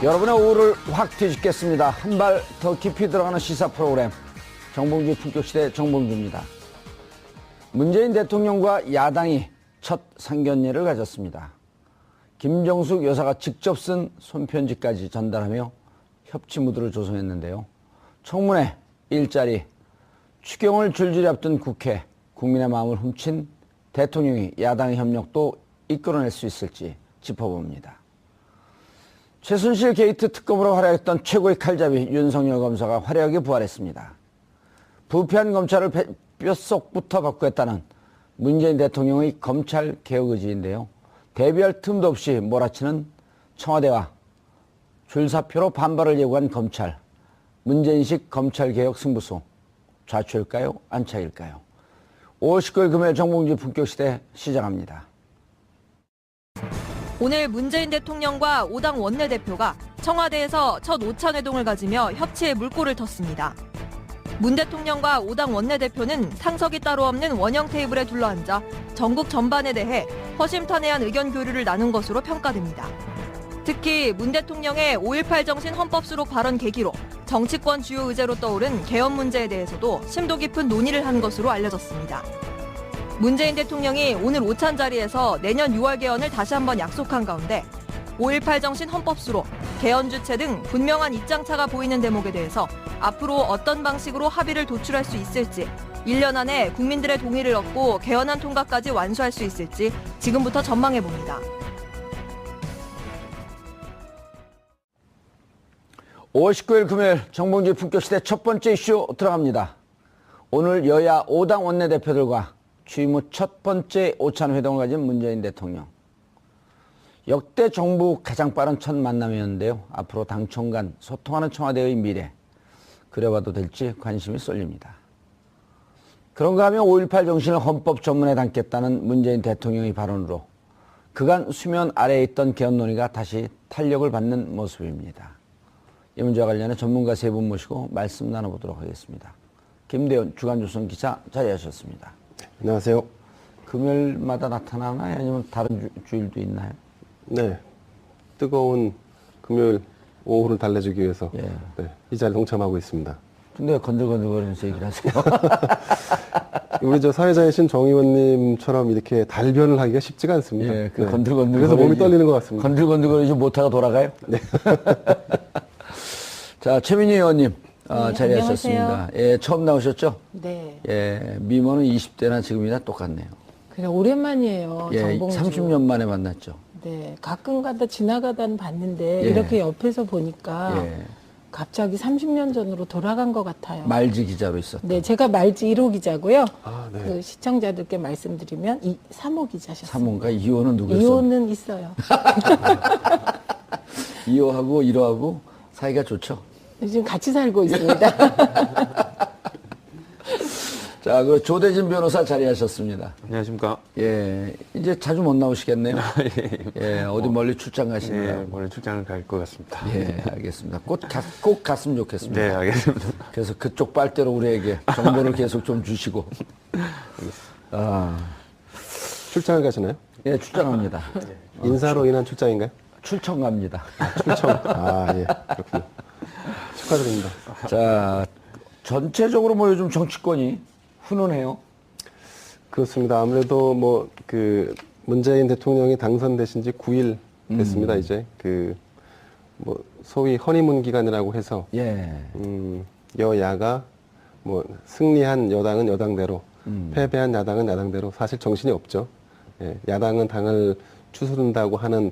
여러분의 오후를 확 뒤집겠습니다. 한 발 더 깊이 들어가는 시사 프로그램 정봉주 품격시대 정봉주입니다. 문재인 대통령과 야당이 첫 상견례를 가졌습니다. 김정숙 여사가 직접 쓴 손편지까지 전달하며 협치 무드를 조성했는데요. 청문회, 일자리, 추경을 줄줄이 앞둔 국회, 국민의 마음을 훔친 대통령이 야당의 협력도 이끌어낼 수 있을지 짚어봅니다. 최순실 게이트 특검으로 활약했던 최고의 칼잡이 윤석열 검사가 화려하게 부활했습니다. 부패한 검찰을 뼛속부터 바꾸겠다는 문재인 대통령의 검찰 개혁 의지인데요. 대비할 틈도 없이 몰아치는 청와대와 줄사표로 반발을 예고한 검찰. 문재인식 검찰개혁 승부수. 좌초일까요? 안착일까요? 5월 19일 금요일 정봉주 품격시대 시작합니다. 오늘 문재인 대통령과 5당 원내대표가 청와대에서 첫 오찬회동을 가지며 협치의 물꼬를 텄습니다. 문 대통령과 5당 원내대표는 상석이 따로 없는 원형 테이블에 둘러앉아 전국 전반에 대해 허심탄회한 의견 교류를 나눈 것으로 평가됩니다. 특히 문 대통령의 5.18 정신 헌법수록 발언 계기로 정치권 주요 의제로 떠오른 개헌 문제에 대해서도 심도 깊은 논의를 한 것으로 알려졌습니다. 문재인 대통령이 오늘 오찬 자리에서 내년 6월 개헌을 다시 한번 약속한 가운데 5.18 정신 헌법수록, 개헌 주체 등 분명한 입장차가 보이는 대목에 대해서 앞으로 어떤 방식으로 합의를 도출할 수 있을지, 1년 안에 국민들의 동의를 얻고 개헌안 통과까지 완수할 수 있을지 지금부터 전망해봅니다. (5월 19일) 금요일 정봉주 품격시대 첫 번째 이슈 들어갑니다. 오늘 여야 5당 원내대표들과 취임 후 첫 번째 오찬 회동을 가진 문재인 대통령. 역대 정부 가장 빠른 첫 만남이었는데요. 앞으로 당청 간 소통하는 청와대의 미래 그려봐도 될지 관심이 쏠립니다. 그런가 하면 5.18 정신을 헌법 전문에 담겠다는 문재인 대통령의 발언으로 그간 수면 아래에 있던 개헌 논의가 다시 탄력을 받는 모습입니다. 이 문제와 관련해 전문가 세 분 모시고 말씀 나눠보도록 하겠습니다. 김대현 주간조선 기자 자리하셨습니다. 안녕하세요. 금요일마다 나타나나요? 아니면 다른 주일도 있나요? 네. 뜨거운 금요일 오후를 달래주기 위해서 예. 네, 이 자리에 동참하고 있습니다. 근데 왜 건들건들거리면서 얘기를 하세요? 우리 저 사회자이신 정 의원님처럼 이렇게 달변을 하기가 쉽지가 않습니다. 예, 그 네. 건들건들. 그래서 몸이 떨리는 것 같습니다. 건들건들거리지 못하고 돌아가요? 네. 자, 최민희 의원님 자리하셨습니다. 예, 처음 나오셨죠? 네. 예, 미모는 20대나 지금이나 똑같네요. 그래 오랜만이에요. 예, 정봉주. 30년 만에 만났죠. 네. 가끔가다 지나가다는 봤는데 예. 이렇게 옆에서 보니까 예. 갑자기 30년 전으로 돌아간 것 같아요. 말지 기자로 있었다. 네, 제가 말지 1호 기자고요. 아, 네. 그 시청자들께 말씀드리면 3호 기자셨어요. 3호인가 2호는 누구였어요? 2호는 있어요. 2호하고 1호하고 사이가 좋죠. 지금 같이 살고 있습니다. 자, 그 조대진 변호사 자리하셨습니다. 안녕하십니까. 예, 이제 자주 못 나오시겠네요. 예, 어디 멀리 출장 가시나요? 네, 오늘 출장을 갈 것 같습니다. 예, 알겠습니다. 꼭 갔으면 좋겠습니다. 네, 알겠습니다. 그래서 그쪽 빨대로 우리에게 정보를 계속 좀 주시고. 아, 출장을 가시나요? 예, 출장합니다. 인사로 인한 출장인가요? 출청 갑니다. 출청. 아, 예. 그렇군요. 축하드립니다. 자, 전체적으로 뭐 요즘 정치권이 훈훈해요. 그렇습니다. 아무래도 뭐 그 문재인 대통령이 당선되신 지 9일 됐습니다. 이제 그 뭐 소위 허니문 기간이라고 해서 예. 여야가 뭐 승리한 여당은 여당대로 패배한 야당은 야당대로 사실 정신이 없죠. 예, 야당은 당을 추스른다고 하는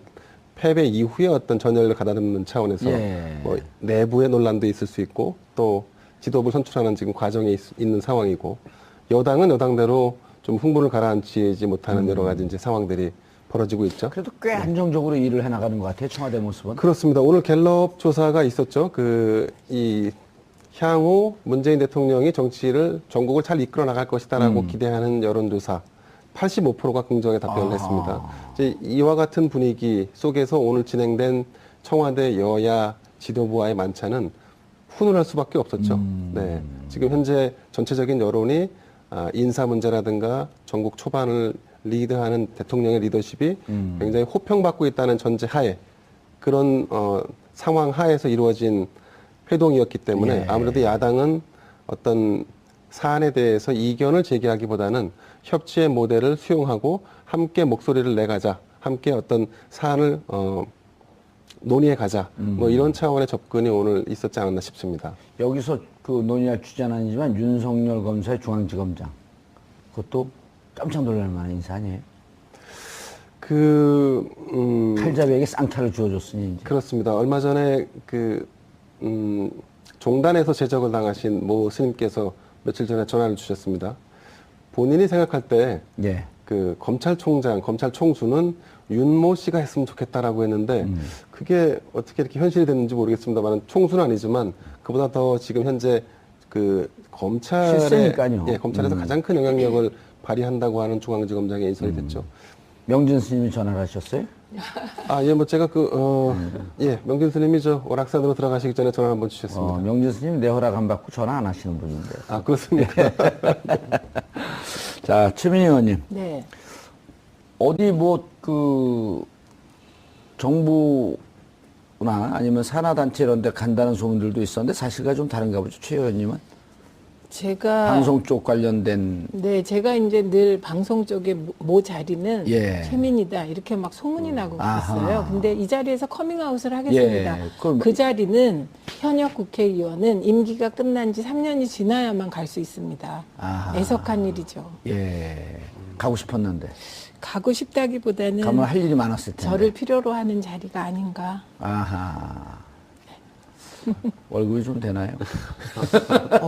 패배 이후에 어떤 전열을 가다듬는 차원에서 예. 뭐 내부의 논란도 있을 수 있고 또 지도부를 선출하는 지금 과정에 있는 상황이고 여당은 여당대로 좀 흥분을 가라앉히지 못하는 여러 가지 이제 상황들이 벌어지고 있죠. 그래도 꽤 안정적으로 일을 해나가는 것 같아요. 청와대 모습은. 그렇습니다. 오늘 갤럽 조사가 있었죠. 이 향후 문재인 대통령이 정치를 전국을 잘 이끌어 나갈 것이다라고 기대하는 여론조사 85%가 긍정의 답변을 했습니다. 이제 이와 같은 분위기 속에서 오늘 진행된 청와대 여야 지도부와의 만찬은 훈훈할 수밖에 없었죠. 네. 지금 현재 전체적인 여론이 인사 문제라든가 전국 초반을 리드하는 대통령의 리더십이 굉장히 호평받고 있다는 전제 하에 그런 상황 하에서 이루어진 회동이었기 때문에 예. 아무래도 야당은 어떤 사안에 대해서 이견을 제기하기보다는 협치의 모델을 수용하고 함께 목소리를 내가자, 함께 어떤 사안을 논의해 가자, 뭐 이런 차원의 접근이 오늘 있었지 않았나 싶습니다. 여기서 그 논의할 주제는 아니지만 윤석열 검사의 중앙지검장 그것도 깜짝 놀랄 만한 인사 아니에요? 칼잡이에게 쌍칼을 주어줬으니 이제. 그렇습니다. 얼마 전에 종단에서 제적을 당하신 모 스님께서 며칠 전에 전화를 주셨습니다. 본인이 생각할 때 예. 그 검찰총장, 검찰 총수는 윤모 씨가 했으면 좋겠다라고 했는데 그게 어떻게 이렇게 현실이 됐는지 모르겠습니다만 총수는 아니지만 그보다 더 지금 현재 그 검찰의 실세니까요. 예, 검찰에서 가장 큰 영향력을 발휘한다고 하는 중앙지검장에 인선이 됐죠. 명진 스님이 전화를 하셨어요? 아, 예, 뭐 제가 예, 명진 스님이 저 오락산으로 들어가시기 전에 전화 한번 주셨습니다. 명진 스님 내 허락 안 받고 전화 안 하시는 분인데. 아, 그렇습니까? 자, 최민희 의원님. 네. 어디 정부나 아니면 산하단체 이런 데 간다는 소문들도 있었는데 사실과 좀 다른가 보죠, 최 의원님은? 제가 방송 쪽 관련된. 네, 제가 이제 늘 방송 쪽에 모 자리는 예. 최민이다 이렇게 막 소문이 나고 아하. 그랬어요. 근데 이 자리에서 커밍아웃을 하겠습니다. 예, 그럼- 그 자리는 현역 국회의원은 임기가 끝난 지 3년이 지나야만 갈 수 있습니다. 아하. 애석한 일이죠. 예. 가고 싶었는데. 가고 싶다기보다는 가면 할 일이 많았을 텐데. 저를 필요로 하는 자리가 아닌가. 아하. 월급이 좀 되나요?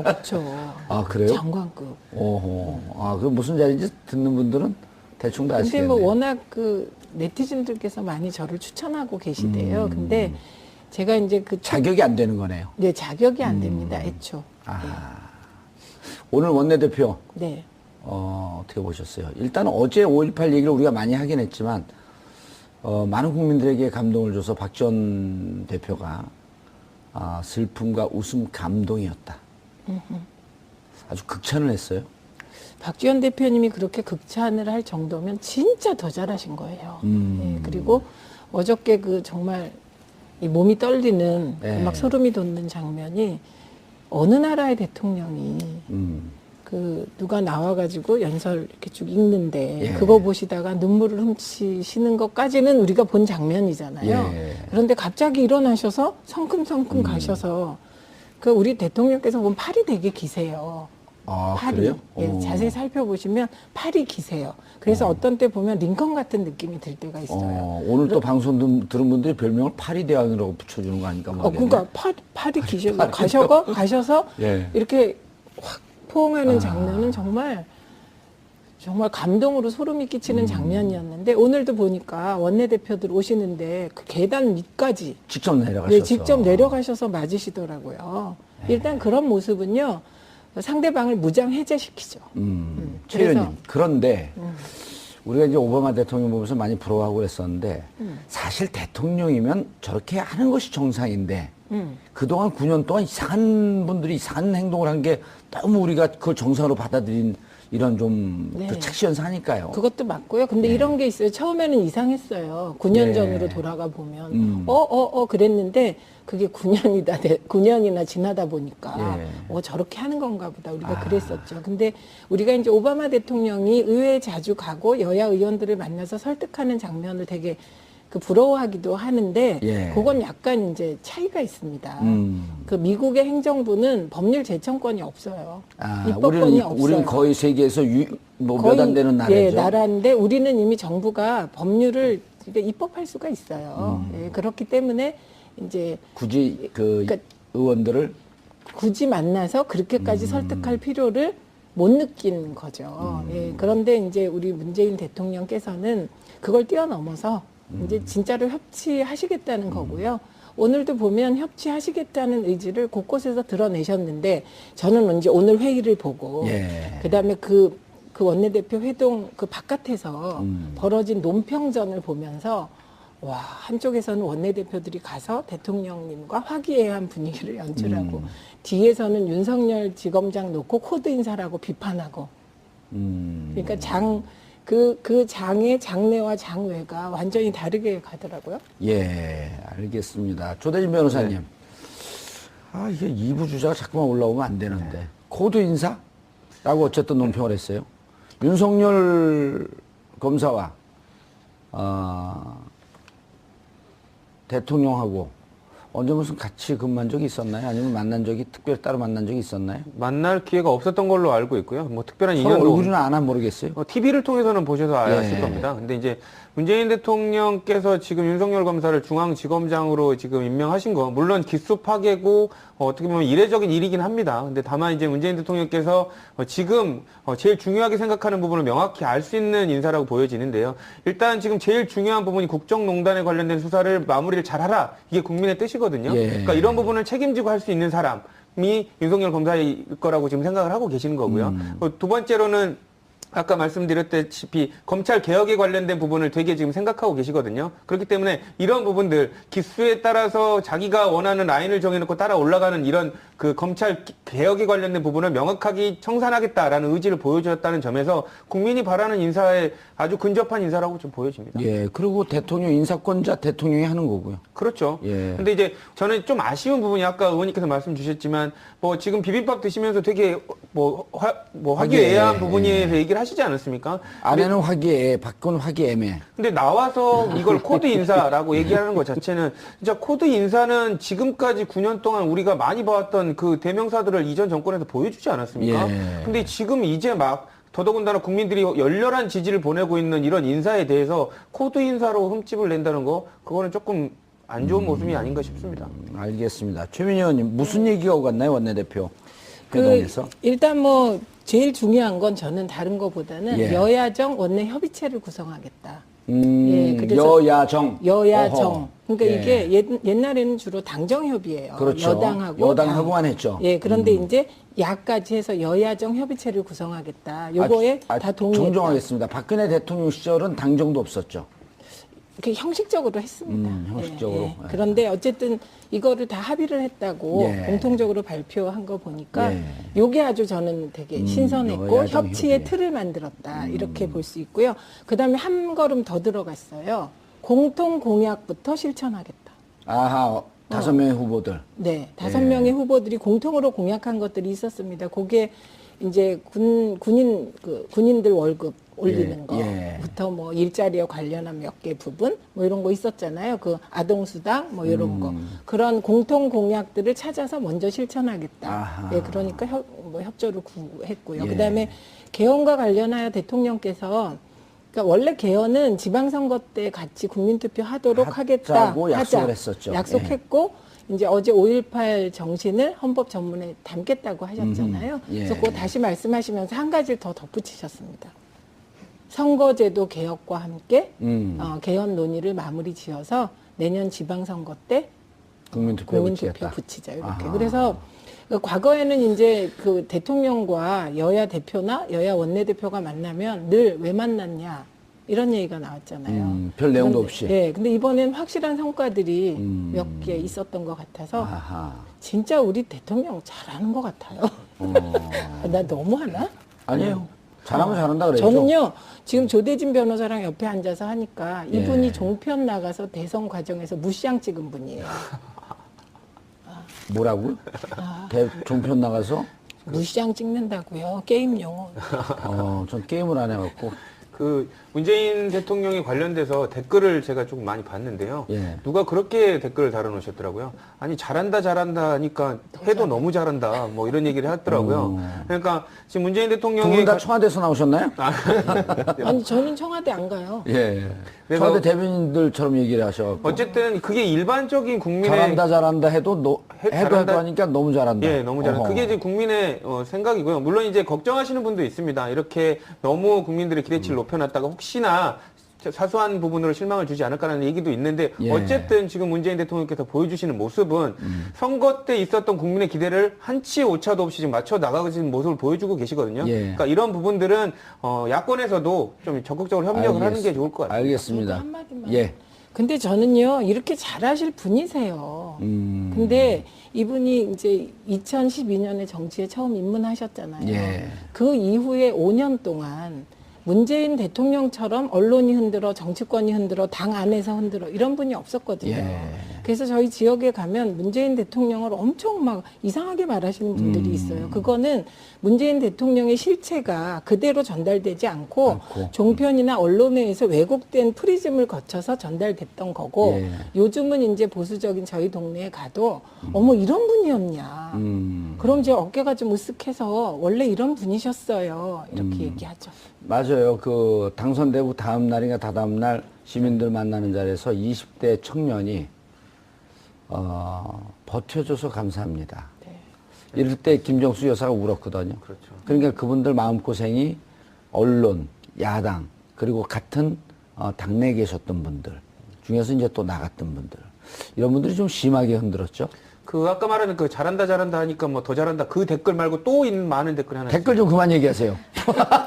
그렇죠. 아, 그래요? 장관급. 오호. 아, 그 무슨 자리인지 듣는 분들은 대충 다 근데 아시겠네요. 뭐 워낙 그 네티즌들께서 많이 저를 추천하고 계시대요. 근데 제가 이제 자격이 안 되는 거네요. 네, 자격이 안 됩니다. 애초. 아하. 오늘 원내대표 네. 어떻게 보셨어요? 일단 어제 5.18 얘기를 우리가 많이 하긴 했지만 많은 국민들에게 감동을 줘서 박 전 대표가 슬픔과 웃음 감동이었다. 아주 극찬을 했어요. 박지원 대표님이 그렇게 극찬을 할 정도면 진짜 더 잘하신 거예요. 네, 그리고 어저께 정말 이 몸이 떨리는 네. 막 소름이 돋는 장면이 어느 나라의 대통령이 누가 나와가지고 연설 이렇게 쭉 읽는데 예. 그거 보시다가 눈물을 훔치시는 것까지는 우리가 본 장면이잖아요. 예. 그런데 갑자기 일어나셔서 성큼성큼 가셔서 우리 대통령께서 보면 팔이 되게 기세요. 아, 팔이. 그래요? 예, 자세히 살펴보시면 팔이 기세요. 그래서 어떤 때 보면 링컨 같은 느낌이 들 때가 있어요. 오늘 또 방송 들은 분들이 별명을 파리 대왕이라고 붙여주는 거 아닐까 모르겠네. 그러니까 팔이 가셔서 예. 이렇게 확 포옹하는 장면은 정말 감동으로 소름이 끼치는 장면이었는데 오늘도 보니까 원내대표들 오시는데 그 계단 밑까지 직접 내려가셨어. 네, 직접 내려가셔서 맞으시더라고요. 일단 그런 모습은요. 상대방을 무장 해제시키죠. 최 의원님, 그런데 우리가 이제 오바마 대통령 보면서 많이 부러워하고 그랬었는데 사실 대통령이면 저렇게 하는 것이 정상인데 그동안 9년 동안 이상한 분들이 이상한 행동을 한 게 너무 우리가 그걸 정상으로 받아들인 이런 좀 네. 착시 현상이니까요. 그것도 맞고요. 근데 이런 게 있어요. 처음에는 이상했어요. 9년 네. 전으로 돌아가 보면 그랬는데 그게 9년이나 지나다 보니까 예. 저렇게 하는 건가 보다 우리가 그랬었죠. 근데 우리가 이제 오바마 대통령이 의회에 자주 가고 여야 의원들을 만나서 설득하는 장면을 되게 부러워하기도 하는데 예. 그건 약간 이제 차이가 있습니다. 미국의 행정부는 법률 제청권이 없어요. 입법권이 없어요. 우리는 거의 세계에서 몇 안 되는 나라죠. 예, 나라인데 우리는 이미 정부가 법률을 입법할 수가 있어요. 예, 그렇기 때문에 이제 굳이 그러니까 의원들을 굳이 만나서 그렇게까지 설득할 필요를 못 느낀 거죠. 예, 그런데 이제 우리 문재인 대통령께서는 그걸 뛰어넘어서 이제 진짜로 협치하시겠다는 거고요. 오늘도 보면 협치하시겠다는 의지를 곳곳에서 드러내셨는데 저는 이제 오늘 회의를 보고 그다음에 그 원내대표 회동 바깥에서 벌어진 논평전을 보면서 와, 한쪽에서는 원내대표들이 가서 대통령님과 화기애애한 분위기를 연출하고 뒤에서는 윤석열 지검장 놓고 코드 인사라고 비판하고 그러니까 그 장의 장내와 장외가 완전히 다르게 가더라고요. 예, 알겠습니다. 조대진 변호사님. 네. 아, 이게 2부 주자가 자꾸만 올라오면 안 되는데. 코드 인사라고 어쨌든 논평을 했어요. 윤석열 검사와, 대통령하고 언제 무슨 같이 근무한 적이 있었나요? 아니면 만난 적이, 특별히 따로 만난 적이 있었나요? 만날 기회가 없었던 걸로 알고 있고요. 뭐 특별한 서로 인연도 얼굴은 아나 모르겠어요. TV를 통해서는 보셔서 아실 예. 겁니다. 근데 이제 문재인 대통령께서 지금 윤석열 검사를 중앙지검장으로 지금 임명하신 거, 물론 기수 파괴고 어떻게 보면 이례적인 일이긴 합니다. 근데 다만 이제 문재인 대통령께서 지금 제일 중요하게 생각하는 부분을 명확히 알 수 있는 인사라고 보여지는데요. 일단 지금 제일 중요한 부분이 국정농단에 관련된 수사를 마무리를 잘하라. 이게 국민의 뜻이거든요. 예. 그러니까 이런 부분을 책임지고 할 수 있는 사람이 윤석열 검사일 거라고 지금 생각을 하고 계시는 거고요. 두 번째로는 아까 말씀드렸다시피 검찰 개혁에 관련된 부분을 되게 지금 생각하고 계시거든요. 그렇기 때문에 이런 부분들 기수에 따라서 자기가 원하는 라인을 정해놓고 따라 올라가는 이런 그 검찰 개혁에 관련된 부분을 명확하게 청산하겠다라는 의지를 보여주었다는 점에서 국민이 바라는 인사에 아주 근접한 인사라고 좀 보여집니다. 예, 그리고 대통령 인사권자 대통령이 하는 거고요. 그렇죠. 예. 근데 이제 저는 좀 아쉬운 부분이 아까 의원님께서 말씀 주셨지만 뭐 지금 비빔밥 드시면서 되게 화기애애한 예. 부분에 대해서 얘기를 하시지 않았습니까? 아내는 화기애애, 밖은 화기애매. 근데 나와서 이걸 코드 인사라고 얘기하는 것 자체는 진짜 코드 인사는 지금까지 9년 동안 우리가 많이 봐왔던 그 대명사들을 이전 정권에서 보여주지 않았습니까? 예. 근데 지금 이제 막 더더군다나 국민들이 열렬한 지지를 보내고 있는 이런 인사에 대해서 코드 인사로 흠집을 낸다는 거 그거는 조금 안 좋은 모습이 아닌가 싶습니다. 알겠습니다. 최민희 의원님, 무슨 얘기가 오갔나요, 원내대표 그 회동에서? 일단 뭐 제일 중요한 건 저는 다른 거보다는 예. 여야정 원내 협의체를 구성하겠다. 예, 그래서 여야정. 여야정. 어허. 그러니까 예. 이게 옛날에는 주로 당정 협의예요. 그렇죠. 여당하고 여당하고만 했죠. 예, 그런데 이제 야까지 해서 여야정 협의체를 구성하겠다. 요거에 다 동의했다. 정정하겠습니다. 박근혜 대통령 시절은 당정도 없었죠. 이렇게 형식적으로 했습니다. 형식적으로. 예. 그런데 어쨌든 이거를 다 합의를 했다고 예. 공통적으로 발표한 거 보니까 예. 요게 아주 저는 되게 신선했고 여야정 협치의 협의. 틀을 만들었다 이렇게 볼 수 있고요. 그다음에 한 걸음 더 들어갔어요. 공통 공약부터 실천하겠다. 아하, 5명의 후보들. 네, 예. 5명의 후보들이 공통으로 공약한 것들이 있었습니다. 그게 이제 군인들 월급 올리는 예. 거부터 뭐 일자리와 관련한 몇 개 부분 뭐 이런 거 있었잖아요. 그 아동수당 뭐 이런 거 그런 공통 공약들을 찾아서 먼저 실천하겠다. 아하. 예, 그러니까 협조를 구했고요. 예. 그다음에 개헌과 관련하여 대통령께서 그러니까 원래 개헌은 지방선거 때 같이 국민투표 하도록 하겠다. 하자고 약속을 했었죠. 약속했고 이제 어제 5.18 정신을 헌법 전문에 담겠다고 하셨잖아요. 예. 그래서 그거 다시 말씀하시면서 한 가지를 더 덧붙이셨습니다. 선거제도 개혁과 함께 개헌 논의를 마무리 지어서 내년 지방선거 때 국민투표에 국민투표 붙이겠다. 붙이자 이렇게. 아하. 그래서 과거에는 이제 그 대통령과 여야 대표나 여야 원내대표가 만나면 늘 왜 만났냐 이런 얘기가 나왔잖아요. 별 내용도 그런데, 없이. 예, 근데 이번엔 확실한 성과들이 몇 개 있었던 것 같아서 아하. 진짜 우리 대통령 잘하는 것 같아요. 나 너무하나? 아니에요. 잘하면 잘한다 그랬죠. 저는요, 지금 조대진 변호사랑 옆에 앉아서 하니까 이분이 예. 종편 나가서 대선 과정에서 무시장 찍은 분이에요. 뭐라고요? 종편 나가서? 무시장 찍는다고요. 게임 용어. 전 게임을 안 해갖고. 그 문재인 대통령에 관련돼서 댓글을 제가 조금 많이 봤는데요. 예. 누가 그렇게 댓글을 달아놓으셨더라고요. 아니 잘한다 하니까 해도 너무 잘한다 뭐 이런 얘기를 하더라고요. 그러니까 지금 문재인 두 대통령이 분 다 청와대에서 나오셨나요? 아니, 저는 청와대 안 가요. 예. 그래서- 청와대 대변인들처럼 얘기를 하셔갖고. 어쨌든 그게 일반적인 국민의 잘한다 해도 잘한다. 하니까 너무 잘한다. 예, 너무 잘한다. 어허. 그게 이제 국민의 생각이고요. 물론 이제 걱정하시는 분도 있습니다. 이렇게 너무 국민들의 기대치를 높여놨다가 혹시나 사소한 부분으로 실망을 주지 않을까라는 얘기도 있는데 예. 어쨌든 지금 문재인 대통령께서 보여주시는 모습은 선거 때 있었던 국민의 기대를 한치 오차도 없이 지금 맞춰 나가시는 모습을 보여주고 계시거든요. 예. 그러니까 이런 부분들은 야권에서도 좀 적극적으로 협력을 하는 게 좋을 것 같아요. 알겠습니다. 저도 한마디만. 예. 근데 저는요, 이렇게 잘하실 분이세요. 근데 이분이 이제 2012년에 정치에 처음 입문하셨잖아요. 예. 그 이후에 5년 동안 문재인 대통령처럼 언론이 흔들어 정치권이 흔들어 당 안에서 흔들어 이런 분이 없었거든요. 예. 그래서 저희 지역에 가면 문재인 대통령을 엄청 막 이상하게 말하시는 분들이 있어요. 그거는 문재인 대통령의 실체가 그대로 전달되지 않고 종편이나 언론에 의해서 왜곡된 프리즘을 거쳐서 전달됐던 거고 예. 요즘은 이제 보수적인 저희 동네에 가도 어머 이런 분이었냐. 그럼 이제 어깨가 좀 으쓱해서 원래 이런 분이셨어요. 이렇게 얘기하죠. 맞아요. 그 당선되고 다음 날인가 다다음 날 시민들 만나는 자리에서 20대 청년이 버텨줘서 감사합니다. 네. 이럴 때 김정수 여사가 울었거든요. 그렇죠. 그러니까 그분들 마음고생이 언론, 야당, 그리고 같은 당내에 계셨던 분들 중에서 이제 또 나갔던 분들 이런 분들이 좀 심하게 흔들었죠. 그 아까 말하는 그 잘한다 하니까 뭐 더 잘한다 그 댓글 말고 또 많은 댓글 하나 댓글 좀 그만 얘기하세요.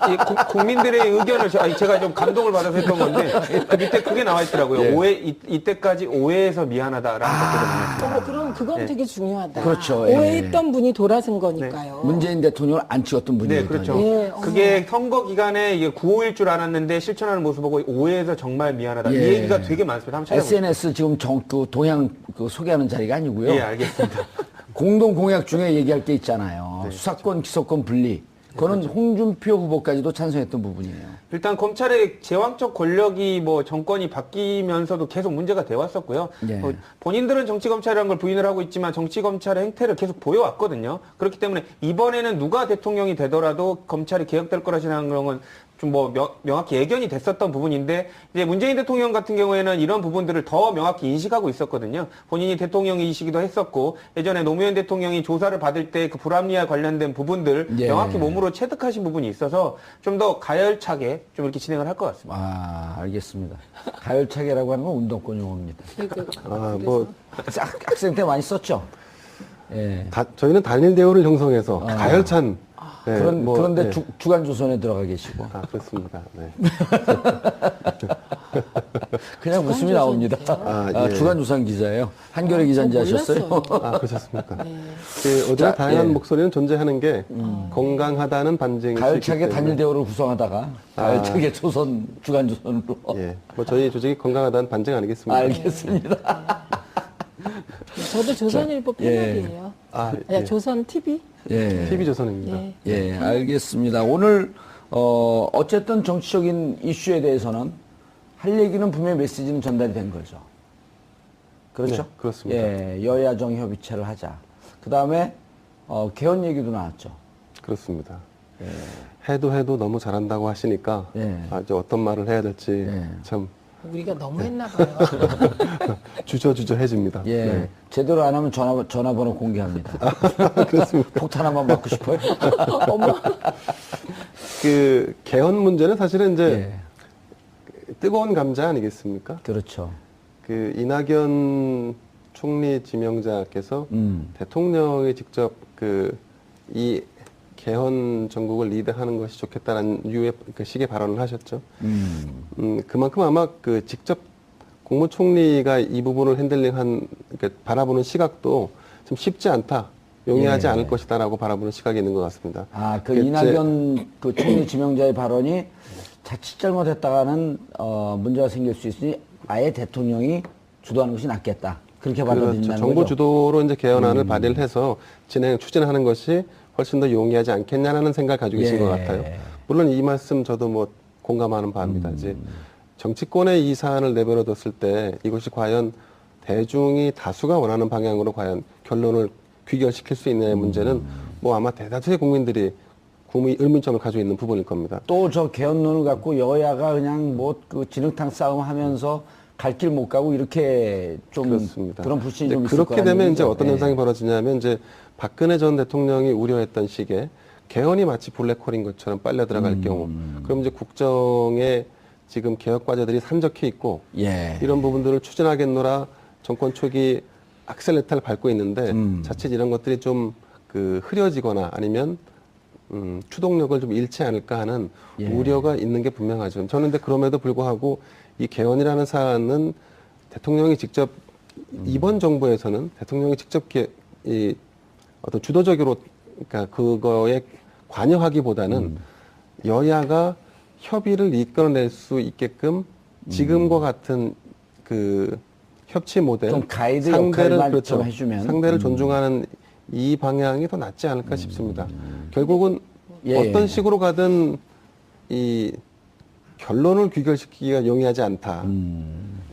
이 국민들의 의견을 제가 좀 감동을 받아서 했던 건데 그 밑에 그게 나와 있더라고요. 예. 이때까지 오해해서 미안하다라는 댓글이 나왔어요. 그럼 그건 네. 되게 중요하다. 그렇죠. 오해했던 분이 돌아선 거니까요. 문재인 대통령을 안 찍었던 분이거든요. 네, 그렇죠. 예, 어머. 그게 선거 기간에 이게 9호일 줄 알았는데 실천하는 모습 보고 오해해서 정말 미안하다. 예. 이 얘기가 되게 많습니다. 한번 찾아보세요. SNS 지금 그 동향 소개하는 자리가 아니고요. 예, 알겠습니다. 공동 공약 중에 얘기할 게 있잖아요. 수사권, 기소권 분리. 그거는 홍준표 후보까지도 찬성했던 부분이에요. 일단 검찰의 제왕적 권력이 뭐 정권이 바뀌면서도 계속 문제가 돼 왔었고요. 예. 본인들은 정치검찰이라는 걸 부인을 하고 있지만 정치검찰의 행태를 계속 보여왔거든요. 그렇기 때문에 이번에는 누가 대통령이 되더라도 검찰이 개혁될 거라 생각하는 건 좀 뭐 명확히 예견이 됐었던 부분인데 이제 문재인 대통령 같은 경우에는 이런 부분들을 더 명확히 인식하고 있었거든요. 본인이 대통령이시기도 했었고 예전에 노무현 대통령이 조사를 받을 때 그 불합리와 관련된 부분들 예. 명확히 몸으로 체득하신 부분이 있어서 좀 더 가열차게 좀 이렇게 진행을 할 것 같습니다. 아, 알겠습니다. 가열차게라고 하는 건 운동권 용어입니다. 학생 때 많이 썼죠? 예. 저희는 단일 대우를 형성해서 가열찬. 네, 그런데 네. 주간조선에 들어가 계시고. 그렇습니다. 네. 그냥 웃음이 나옵니다. 예. 주간조선 기자예요. 한겨레 기자인지 아셨어요? 그러셨습니까? 그 어디나 자, 다양한 예. 목소리는 존재하는 게 건강하다는 반증이 가열차게 단일 대우를 구성하다가 가열차게 조선, 주간조선으로. 예. 뭐 저희 조직이 건강하다는 반증 아니겠습니까? 알겠습니다. 저도 조선일보 패널이에요. 예. 조선 TV. 예. TV조선입니다. 예. 예, 알겠습니다. 오늘 어쨌든 정치적인 이슈에 대해서는 할 얘기는 분명히 메시지는 전달이 된 거죠. 그렇죠? 네, 그렇습니다. 예, 여야정 협의체를 하자. 그 다음에 개헌 얘기도 나왔죠. 그렇습니다. 해도 너무 잘한다고 하시니까 예. 이제 어떤 말을 해야 될지 예. 참 우리가 너무 했나 봐요. 주저해집니다. 예, 네. 제대로 안 하면 전화번호 공개합니다. 그렇습니다. 폭탄 한번 맞고 싶어요. 어머. 그 개헌 문제는 사실은 이제 예, 뜨거운 감자 아니겠습니까? 그렇죠. 그 이낙연 총리 지명자께서 대통령이 직접 이 개헌 전국을 리드하는 것이 좋겠다는 유의 그 식의 발언을 하셨죠. 그만큼 아마 그 직접 국무총리가 이 부분을 핸들링한 그러니까 바라보는 시각도 좀 쉽지 않다, 용이하지 예. 않을 것이다라고 바라보는 시각이 있는 것 같습니다. 아, 그 이제 이낙연 그 총리 지명자의 발언이 자칫 잘못했다가는 문제가 생길 수 있으니 아예 대통령이 주도하는 것이 낫겠다. 그렇게 받아들인다는 그렇죠. 거죠. 정부 주도로 이제 개헌안을 발의를 해서 추진하는 것이 훨씬 더 용이하지 않겠냐는 생각을 가지고 계신 예. 것 같아요. 물론 이 말씀 저도 뭐 공감하는 바입니다. 이제 정치권의 이 사안을 내버려뒀을 때 이것이 과연 대중이 다수가 원하는 방향으로 과연 결론을 귀결시킬 수 있느냐의 문제는 뭐 아마 대다수의 국민들이 의문점을 가지고 있는 부분일 겁니다. 또 저 개헌론을 갖고 여야가 그냥 뭐 그 진흙탕 싸움하면서 갈 길 못 가고 이렇게 좀 그렇습니다. 그런 불신이 이제 좀 있을 그렇게 거 되면 이제 아니에요? 어떤 예. 현상이 벌어지냐면 이제 박근혜 전 대통령이 우려했던 식의 개헌이 마치 블랙홀인 것처럼 빨려 들어갈 경우, 그럼 이제 국정에 지금 개혁 과제들이 산적해 있고 예. 이런 부분들을 추진하겠노라 정권 초기 악셀레타를 밟고 있는데 자칫 이런 것들이 좀 흐려지거나 아니면 추동력을 좀 잃지 않을까 하는 예. 우려가 있는 게 분명하죠. 저는 근데 그럼에도 불구하고 이 개헌이라는 사안은 대통령이 직접 이번 정부에서는 대통령이 직접 이 어떤 주도적으로 그러니까 그거에 관여하기보다는 여야가 협의를 이끌어낼 수 있게끔 지금과 같은 그 협치 모델, 좀 가이드 역할만 좀 해주면. 상대를 존중하는 이 방향이 더 낫지 않을까 싶습니다. 결국은 예, 어떤 예. 식으로 가든 이 결론을 귀결시키기가 용이하지 않다.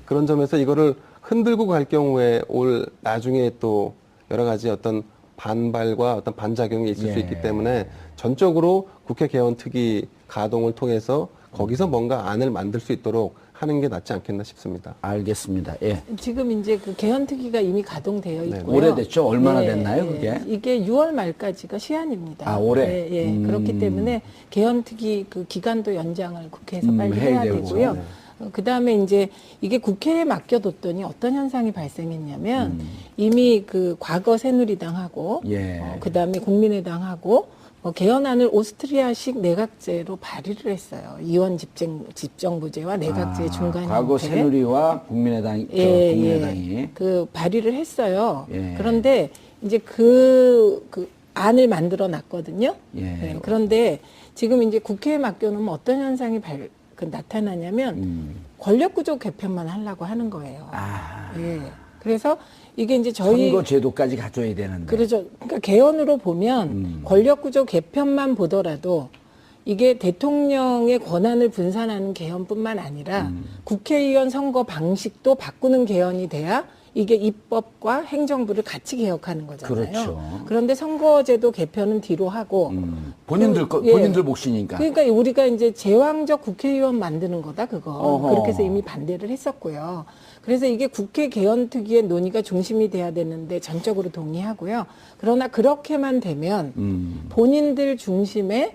그런 점에서 이거를 흔들고 갈 경우에 올 나중에 또 여러 가지 어떤 반발과 어떤 반작용이 있을 수 예. 있기 때문에 전적으로 국회 개헌특위 가동을 통해서 거기서 뭔가 안을 만들 수 있도록 하는 게 낫지 않겠나 싶습니다. 알겠습니다. 예. 지금 이제 그 개헌특위가 이미 가동되어 네. 있고요. 오래됐죠? 얼마나 예, 됐나요, 예. 그게? 이게 6월 말까지가 시한입니다. 아, 올해? 예, 예. 그렇기 때문에 개헌특위 그 기간도 연장을 국회에서 빨리 해야 해야 되고. 되고요. 네. 그다음에 이제 이게 국회에 맡겨뒀더니 어떤 현상이 발생했냐면 이미 그 과거 새누리당하고 예. 그다음에 국민의당하고 개헌안을 오스트리아식 내각제로 발의를 했어요. 이원 집정부제와 내각제의 중간 과거 형태. 새누리와 국민의당이 그 발의를 했어요. 예. 그런데 이제 그 안을 만들어 놨거든요. 예. 네, 그런데 지금 이제 국회에 맡겨놓으면 어떤 현상이 나타나냐면 권력구조 개편만 하려고 하는 거예요. 아. 예. 그래서 이게 이제 저희 선거 제도까지 가져야 되는데. 그렇죠. 그러니까 개헌으로 보면 권력구조 개편만 보더라도 이게 대통령의 권한을 분산하는 개헌뿐만 아니라 국회의원 선거 방식도 바꾸는 개헌이 돼야 이게 입법과 행정부를 같이 개혁하는 거잖아요. 그렇죠. 그런데 선거제도 개편은 뒤로 하고 본인들 예. 본인들 몫이니까. 그러니까 우리가 이제 제왕적 국회의원 만드는 거다 그거. 어허. 그렇게 해서 이미 반대를 했었고요. 그래서 이게 국회 개헌특위의 논의가 중심이 돼야 되는데 전적으로 동의하고요. 그러나 그렇게만 되면 본인들 중심의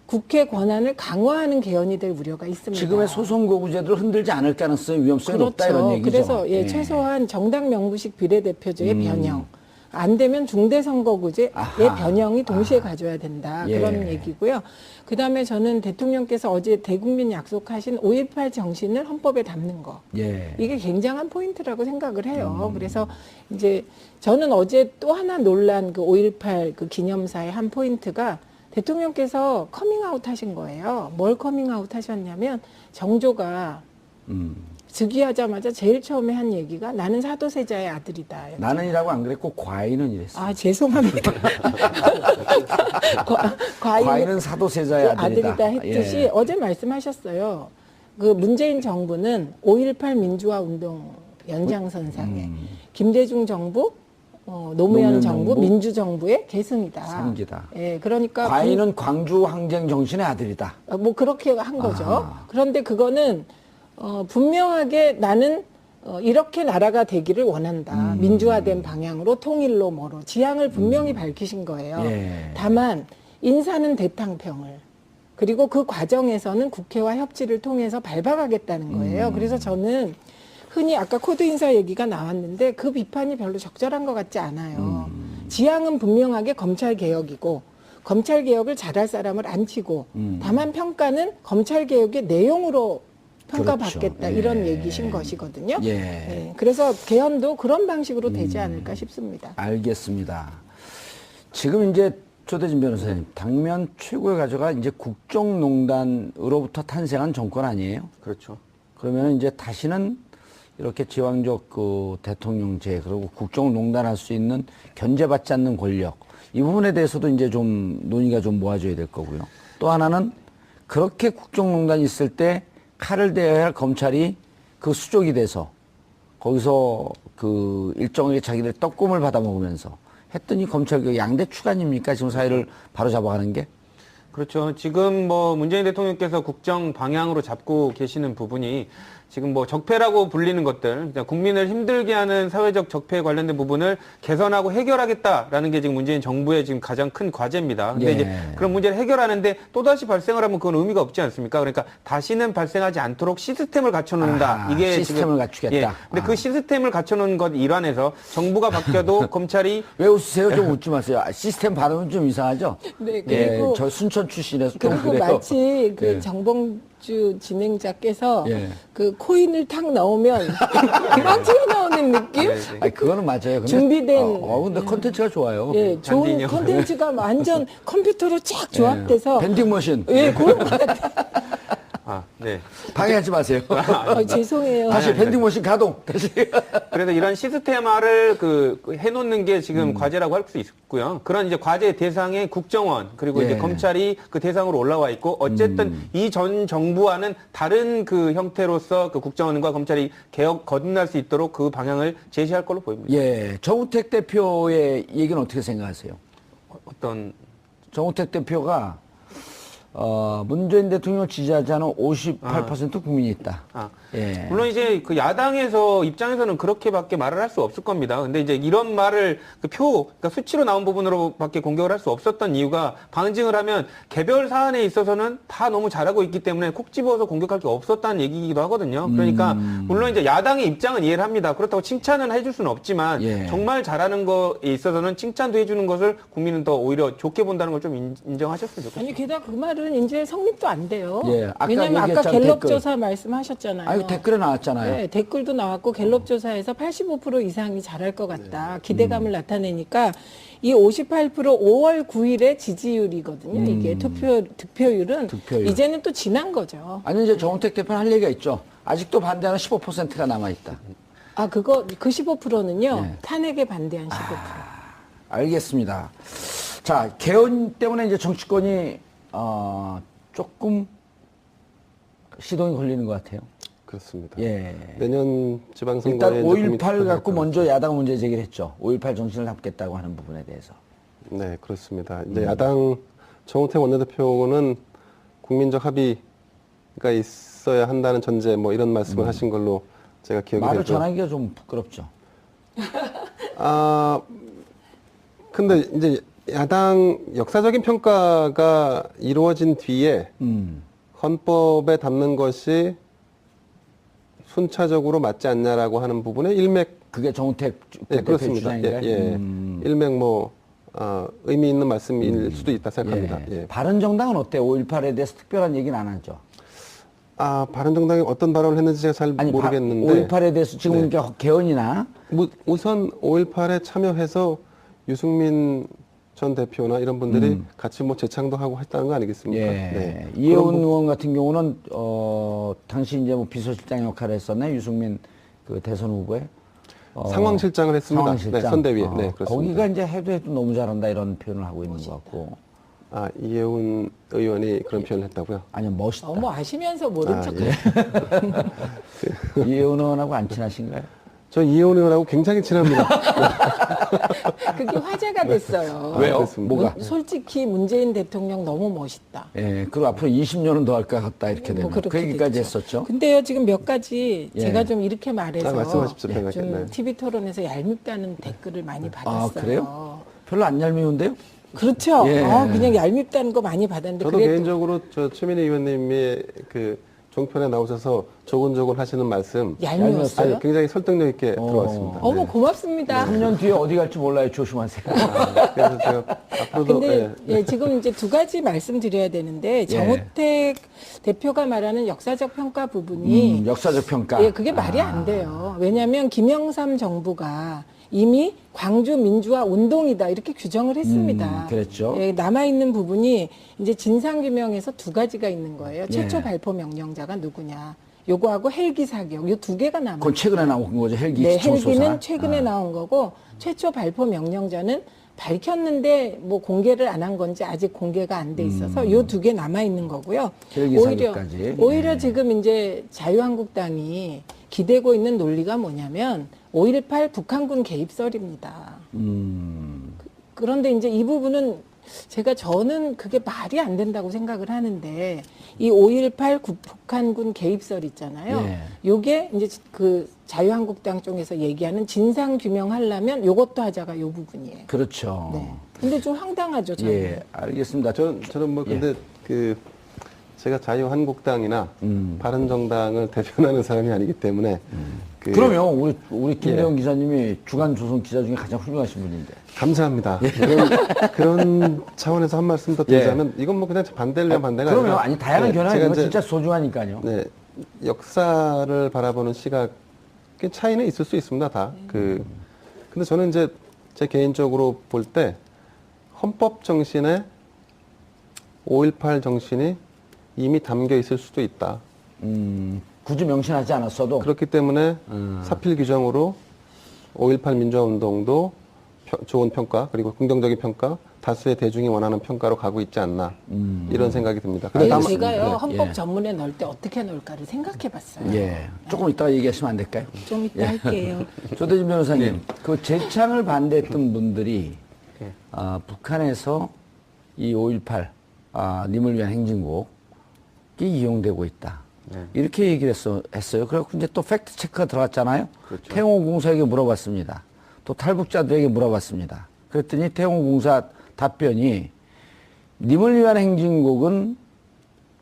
국회 권한을 강화하는 개헌이 될 우려가 있습니다. 지금의 소선거구제도를 흔들지 않을 가능성이 위험성이 높다 이런 얘기죠. 그래서 예, 최소한 정당 명부식 비례대표제의 변형, 안 되면 중대선거구제의 아하. 변형이 동시에 가져야 된다. 예. 그런 얘기고요. 그다음에 저는 대통령께서 어제 대국민 약속하신 5.18 정신을 헌법에 담는 거. 예. 이게 굉장한 포인트라고 생각을 해요. 그래서 이제 저는 어제 또 하나 논란 그 5.18 그 기념사의 한 포인트가 대통령께서 커밍아웃 하신 거예요. 뭘 커밍아웃 하셨냐면 정조가 즉위하자마자 제일 처음에 한 얘기가 나는 사도세자의 아들이다. 나는이라고 안 그랬고 과인은 이랬어. 아 죄송합니다. 과인은 사도세자의 아들이다. 했듯이 예. 어제 말씀하셨어요. 그 문재인 정부는 5.18 민주화 운동 연장선상에 김대중 정부, 노무현 노무현 정부, 정부, 민주정부의 계승이다. 삼기다. 예, 그러니까 과인은 광주 항쟁 정신의 아들이다. 뭐 그렇게 한 거죠. 아하. 그런데 그거는 분명하게 나는 이렇게 나라가 되기를 원한다. 민주화된 방향으로 통일로 뭐로 지향을 분명히 밝히신 거예요. 예. 다만 인사는 대탕평을 그리고 그 과정에서는 국회와 협치를 통해서 밟아가겠다는 거예요. 그래서 저는 흔히 아까 코드 인사 얘기가 나왔는데 그 비판이 별로 적절한 것 같지 않아요. 지향은 분명하게 검찰 개혁이고 검찰 개혁을 잘할 사람을 안 치고 다만 평가는 검찰 개혁의 내용으로 평가받겠다 그렇죠. 이런 예. 얘기신 것이거든요. 예. 예, 그래서 개헌도 그런 방식으로 되지 않을까 싶습니다. 알겠습니다. 지금 이제 조대진 변호사님, 당면 최고의 가져가 이제 국정농단으로부터 탄생한 정권 아니에요? 그렇죠. 그러면 이제 다시는 이렇게 제왕적 그 대통령제 그리고 국정을 농단할 수 있는 견제받지 않는 권력 이 부분에 대해서도 이제 좀 논의가 좀 모아져야 될 거고요. 또 하나는 그렇게 국정농단이 있을 때 칼을 대야 할 검찰이 그 수족이 돼서 거기서 그 일정하게 자기들 떡금을 받아 먹으면서 했더니 검찰 그 양대 축 아닙니까? 지금 사회를 바로 잡아가는 게. 그렇죠. 지금 뭐 문재인 대통령께서 국정 방향으로 잡고 계시는 부분이 지금 뭐 적폐라고 불리는 것들, 그냥 국민을 힘들게 하는 사회적 적폐에 관련된 부분을 개선하고 해결하겠다라는 게 지금 문재인 정부의 지금 가장 큰 과제입니다. 근데 예. 이제 그런 문제를 해결하는데 또다시 발생을 하면 그건 의미가 없지 않습니까? 그러니까 다시는 발생하지 않도록 시스템을 갖춰놓는다. 아하, 이게 시스템을 지금, 갖추겠다. 예. 근데 그 시스템을 갖춰놓은 것 일환에서 정부가 바뀌어도 검찰이 왜 웃으세요? 좀 웃지 마세요. 시스템 발음은 좀 이상하죠? 네, 예, 그리고 저 순천 출신에서 좀 그리고 그래요. 마치 그 예. 정봉주 진행자께서 예. 그 코인을 탁 넣으면 막 튀어나오는 느낌? 아니, 그거는 맞아요. 근데, 준비된- 근데 컨텐츠가 좋아요. 예, 좋은 잔디 인형. 콘텐츠가 완전 컴퓨터로 쫙 조합돼서 밴딩 머신. 예, 그런 것 같아요. 네. 방해하지 마세요. 죄송해요. 다시 밴딩머신 가동. 다시. 그래서 이런 시스템화를 해놓는 게 지금 과제라고 할 수 있고요. 그런 이제 과제 대상에 국정원 그리고 예. 이제 검찰이 그 대상으로 올라와 있고 어쨌든 이 전 정부와는 다른 그 형태로서 그 국정원과 검찰이 거듭날 수 있도록 그 방향을 제시할 걸로 보입니다. 예. 정우택 대표의 얘기는 어떻게 생각하세요? 어떤 정우택 대표가 문재인 대통령을 지지하지 않은 58% 국민이 있다. 예. 물론 이제 그 야당에서 입장에서는 그렇게밖에 말을 할 수 없을 겁니다. 근데 이제 이런 말을 그러니까 수치로 나온 부분으로밖에 공격을 할 수 없었던 이유가 방증을 하면 개별 사안에 있어서는 다 너무 잘하고 있기 때문에 콕 집어서 공격할 게 없었다는 얘기이기도 하거든요. 그러니까 물론 이제 야당의 입장은 이해를 합니다. 그렇다고 칭찬은 해줄 수는 없지만 예. 정말 잘하는 거에 있어서는 칭찬도 해주는 것을 국민은 더 오히려 좋게 본다는 걸 좀 인정하셨으면 좋겠습니다. 아니 게다가 그 말은 이제 성립도 안 돼요. 예, 아까 왜냐하면 아까 얘기했잖아요, 갤럽 댓글. 조사 말씀하셨잖아요. 아유, 댓글에 나왔잖아요. 네, 댓글도 나왔고 갤럽 조사에서 85% 이상이 잘할 것 같다. 기대감을 나타내니까 이 58% 5월 9일의 지지율이거든요. 이게 득표율은 득표율. 이제는 또 지난 거죠. 아니, 이제 정우택 대표는 할 얘기가 있죠. 아직도 반대하는 15%가 남아있다. 아, 그 15%는요. 네. 탄핵에 반대한 15%. 알겠습니다. 자, 개헌 때문에 이제 정치권이, 조금 시동이 걸리는 것 같아요. 그렇습니다. 예. 내년 지방선거에 일단 이제 국민이 5.18 투표를 갖고 할 먼저 야당 문제 제기를 했죠. 5.18 정신을 담겠다고 하는 부분에 대해서. 네, 그렇습니다. 이제 야당 정우택 원내대표는 국민적 합의가 있어야 한다는 전제 뭐 이런 말씀을 하신 걸로 제가 기억이 말을 되죠. 전하기가 좀 부끄럽죠. 근데 이제 야당 역사적인 평가가 이루어진 뒤에 헌법에 담는 것이 순차적으로 맞지 않냐라고 하는 부분에 일맥 그게 정우택 예, 대표의 그렇습니다. 주장인가요? 예. 일맥 의미 있는 말씀일 수도 있다 생각합니다. 예. 예. 바른정당은 어때요? 5.18에 대해서 특별한 얘기는 안 하죠. 바른정당이 어떤 발언을 했는지 제가 잘 아니, 모르겠는데 5.18에 대해서 지금 네. 그러니까 개헌이나 우선 5.18에 참여해서 유승민 전 대표나 이런 분들이 같이 뭐 재창도 하고 했다는 거 아니겠습니까? 예. 네. 이혜원 의원 같은 경우는 당시 이제 뭐 비서실장 역할을 했었네. 유승민 그 대선 후보에 상황실장을 했습니다. 상황실장. 네, 선대위에. 네, 그렇습니다. 거기가 이제 해도 너무 잘한다 이런 표현을 하고 있는 것 같고. 이혜훈 의원이 그런 표현을 했다고요? 아니 멋있다. 너무 아시면서 모른 척. 예. 이혜원 의원하고 안 친하신가요? 저 이혜훈 의원하고 굉장히 친합니다. 그게 화제가 됐어요. 왜요? 그렇습니다. 뭐가? 솔직히 문재인 대통령 너무 멋있다. 예. 그리고 앞으로 20년은 더 할 것 같다 이렇게 되면 그 그렇게 얘기까지 됐죠. 했었죠. 근데요, 지금 몇 가지 예. 제가 좀 이렇게 말해서 말씀하십시오. 네. 좀 TV 토론에서 얄밉다는 댓글을 많이 받았어요. 그래요? 별로 안 얄미운데요? 그렇죠. 예. 그냥 얄밉다는 거 많이 받았는데 저도 그래도 개인적으로 최민희 의원님의 그 종편에 나오셔서 조곤조곤 하시는 말씀 얄미웠어요. 아니, 굉장히 설득력 있게 들어왔습니다. 어머 네. 고맙습니다. 3년 뒤에 어디 갈지 몰라요. 조심하세요. 그래서 제가 앞으로도 근데 예. 지금 이제 두 가지 말씀드려야 되는데 정우택 대표가 말하는 역사적 평가 부분이 역사적 평가. 예, 그게 말이 안 돼요. 왜냐하면 김영삼 정부가 이미 광주 민주화 운동이다 이렇게 규정을 했습니다. 그랬죠. 예, 남아 있는 부분이 이제 진상 규명에서 두 가지가 있는 거예요. 예. 최초 발포 명령자가 누구냐. 요거하고 헬기 사격 요 두 개가 남아. 그건 최근에 나온 거죠. 헬기 네, 기총소사. 헬기는 최근에 나온 거고 최초 발포 명령자는 밝혔는데 뭐 공개를 안 한 건지 아직 공개가 안 돼 있어서 요 두 개 남아 있는 거고요. 헬기 사격까지. 오히려 네. 지금 이제 자유한국당이 기대고 있는 논리가 뭐냐면 5.18 북한군 개입설입니다. 그런데 이제 이 부분은 저는 그게 말이 안 된다고 생각을 하는데 이 5.18 북한군 개입설 있잖아요. 예. 요게 이제 그 자유한국당 쪽에서 얘기하는 진상 규명하려면 요것도 하자가 요 부분이에요. 그렇죠. 네. 근데 좀 황당하죠, 저는. 예, 알겠습니다. 저는 뭐 근데 제가 자유한국당이나 바른정당을 대변하는 사람이 아니기 때문에 그러면 우리 김대원 기자님이 주간 조선 기자 중에 가장 훌륭하신 분인데. 감사합니다. 그런 차원에서 한 말씀 더 드리자면 이건 뭐 그냥 반대를 반대가 그러면 아니라 아니 다양한 견해가 제가 있는 건 이제 진짜 소중하니까요. 네, 역사를 바라보는 시각 차이는 있을 수 있습니다. 다. 근데 저는 이제 제 개인적으로 볼 때 헌법 정신에 5.18 정신이 이미 담겨 있을 수도 있다. 굳이 명시하지 않았어도 그렇기 때문에 사필 규정으로 5.18 민주화운동도 좋은 평가 그리고 긍정적인 평가 다수의 대중이 원하는 평가로 가고 있지 않나 이런 생각이 듭니다. 네, 다만- 제가요 네. 헌법 예. 전문에 넣을 때 어떻게 넣을까를 생각해봤어요. 예. 조금 이따가 얘기하시면 안 될까요? 좀 이따 할게요. 조대진 변호사님, 그 재창을 반대했던 분들이 북한에서 이 5.18 님을 위한 행진곡이 이용되고 있다. 이렇게 얘기를 했어요. 그래갖고 이제 또 팩트 체크가 들어갔잖아요. 태용공사에게 물어봤습니다. 또 탈북자들에게 물어봤습니다. 그랬더니 태용공사 답변이 님을 위한 행진곡은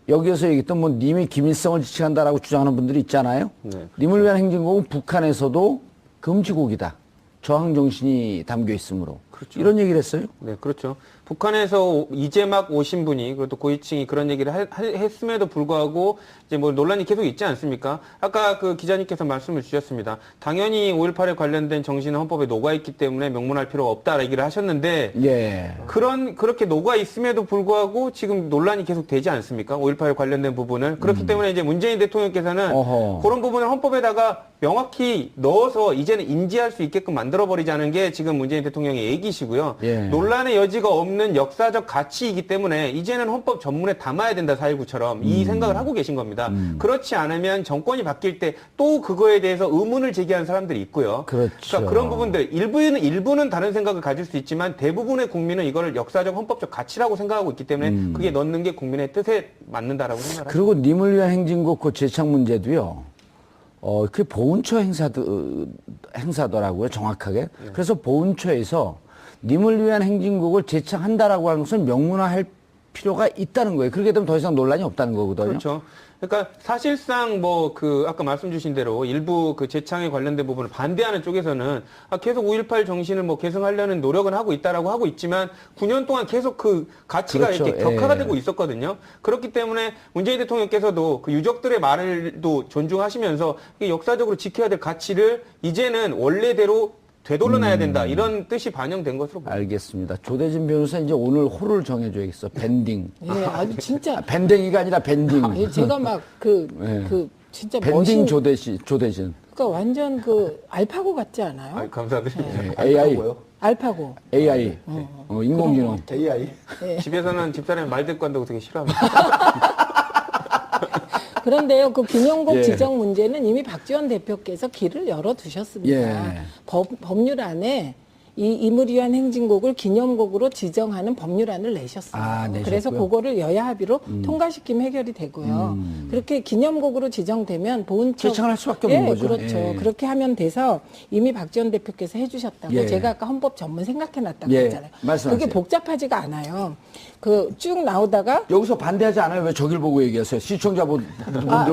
여기에서 얘기했던 뭐 님이 김일성을 지칭한다라고 주장하는 분들이 있잖아요. 네. 님을 위한 행진곡은 북한에서도 금지곡이다. 저항 정신이 담겨 있으므로. 이런 얘기를 했어요. 네, 그렇죠. 북한에서 이제 막 오신 분이, 그것도 고위층이 그런 얘기를 했음에도 불구하고, 이제 뭐 논란이 계속 있지 않습니까? 아까 그 기자님께서 말씀을 주셨습니다. 당연히 5.18에 관련된 정신은 헌법에 녹아있기 때문에 명문할 필요가 없다, 얘기를 하셨는데, 예. 그렇게 녹아 있음에도 불구하고 지금 논란이 계속 되지 않습니까? 5.18에 관련된 부분을. 그렇기 때문에 이제 문재인 대통령께서는 어허. 그런 부분을 헌법에다가 명확히 넣어서 이제는 인지할 수 있게끔 만들어버리자는 게 지금 문재인 대통령의 얘기시고요. 예. 논란의 여지가 없는 역사적 가치이기 때문에 이제는 헌법 전문에 담아야 된다, 4.19처럼. 이 생각을 하고 계신 겁니다. 그렇지 않으면 정권이 바뀔 때 또 그거에 대해서 의문을 제기하는 사람들이 있고요. 그렇죠. 그러니까 그런 부분들, 일부는 다른 생각을 가질 수 있지만 대부분의 국민은 이거를 역사적 헌법적 가치라고 생각하고 있기 때문에 그게 넣는 게 국민의 뜻에 맞는다라고 생각합니다. 그리고 님을 위한 행진곡 그 재창 문제도요. 그게 보훈처 행사더라고요, 정확하게. 그래서 보훈처에서 님을 위한 행진곡을 재창한다라고 하는 것은 명문화할 필요가 있다는 거예요. 그렇게 되면 더 이상 논란이 없다는 거거든요. 그렇죠. 그러니까 사실상 아까 말씀 주신 대로 일부 그 재창에 관련된 부분을 반대하는 쪽에서는 계속 5.18 정신을 계승하려는 노력은 하고 있다라고 하고 있지만 9년 동안 계속 그 가치가 그렇죠. 이렇게 격화가 예. 되고 있었거든요. 그렇기 때문에 문재인 대통령께서도 그 유족들의 말을도 존중하시면서 이 역사적으로 지켜야 될 가치를 이제는 원래대로 되돌려놔야 된다. 이런 뜻이 반영된 것으로 보입니다. 알겠습니다. 조대진 변호사 이제 오늘 호를 정해줘야겠어. 밴딩. 예, 아주 진짜 밴딩이가 아니라 밴딩. 예, 제가 막 진짜 밴딩 멋진 조대진. 그러니까 완전 그 알파고 같지 않아요? 감사드립니다. AI. 알파고. AI. 인공지능. AI. 집에서는 집사람이 말 듣고 한다고 되게 싫어합니다. 그런데요, 그 김영국 예. 지정 문제는 이미 박지원 대표께서 길을 열어두셨습니다. 예. 법률 안에 이 임을 위한 행진곡을 기념곡으로 지정하는 법률안을 내셨어요. 내셨고요. 그래서 그거를 여야 합의로 통과시키면 해결이 되고요. 그렇게 기념곡으로 지정되면 보훈처 재창을 할 수밖에 없는 거죠. 그렇죠. 예. 그렇게 하면 돼서 이미 박지원 대표께서 해주셨다고 예. 제가 아까 헌법 전문 생각해놨다고 예. 했잖아요. 말씀하세요. 그게 복잡하지가 않아요. 그 쭉 나오다가 여기서 반대하지 않아요? 왜 저길 보고 얘기하세요? 시청자분들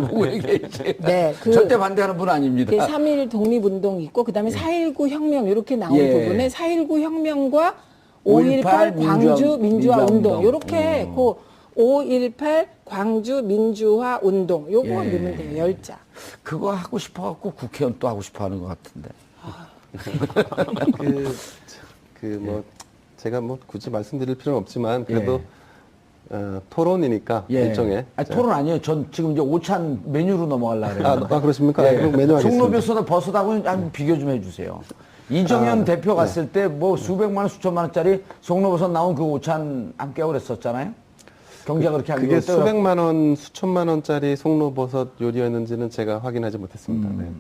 보고 얘기해야지. 네, 절대 반대하는 분 아닙니다. 3.1 독립운동이 있고 그다음에 4.19 혁명 이렇게 나온 예. 부분에 4.19 혁명과 5.18 5.18 광주 민주화 운동 운동. 이렇게 그 5.18 광주 민주화 운동 요거 넣으면 돼요. 10자. 그거 하고 싶어갖고 국회의원 또 하고 싶어 하는 것 같은데. 제가 굳이 말씀드릴 필요는 없지만 그래도 토론이니까 일종의 토론 아니에요. 전 지금 이제 오찬 메뉴로 넘어가려고 그래요. 그렇습니까? 그럼 메뉴 하겠습니다. 송로버섯과 버섯하고 한번 비교 좀 해주세요. 이정현 대표 갔을 때 뭐 수백만 원, 수천만 원짜리 송로버섯 나온 그 오찬 함께하고 그랬었잖아요. 경제가 그렇게 안 그게 좋을 때요. 수백만 원, 수천만 원짜리 송로버섯 요리였는지는 제가 확인하지 못했습니다. 네.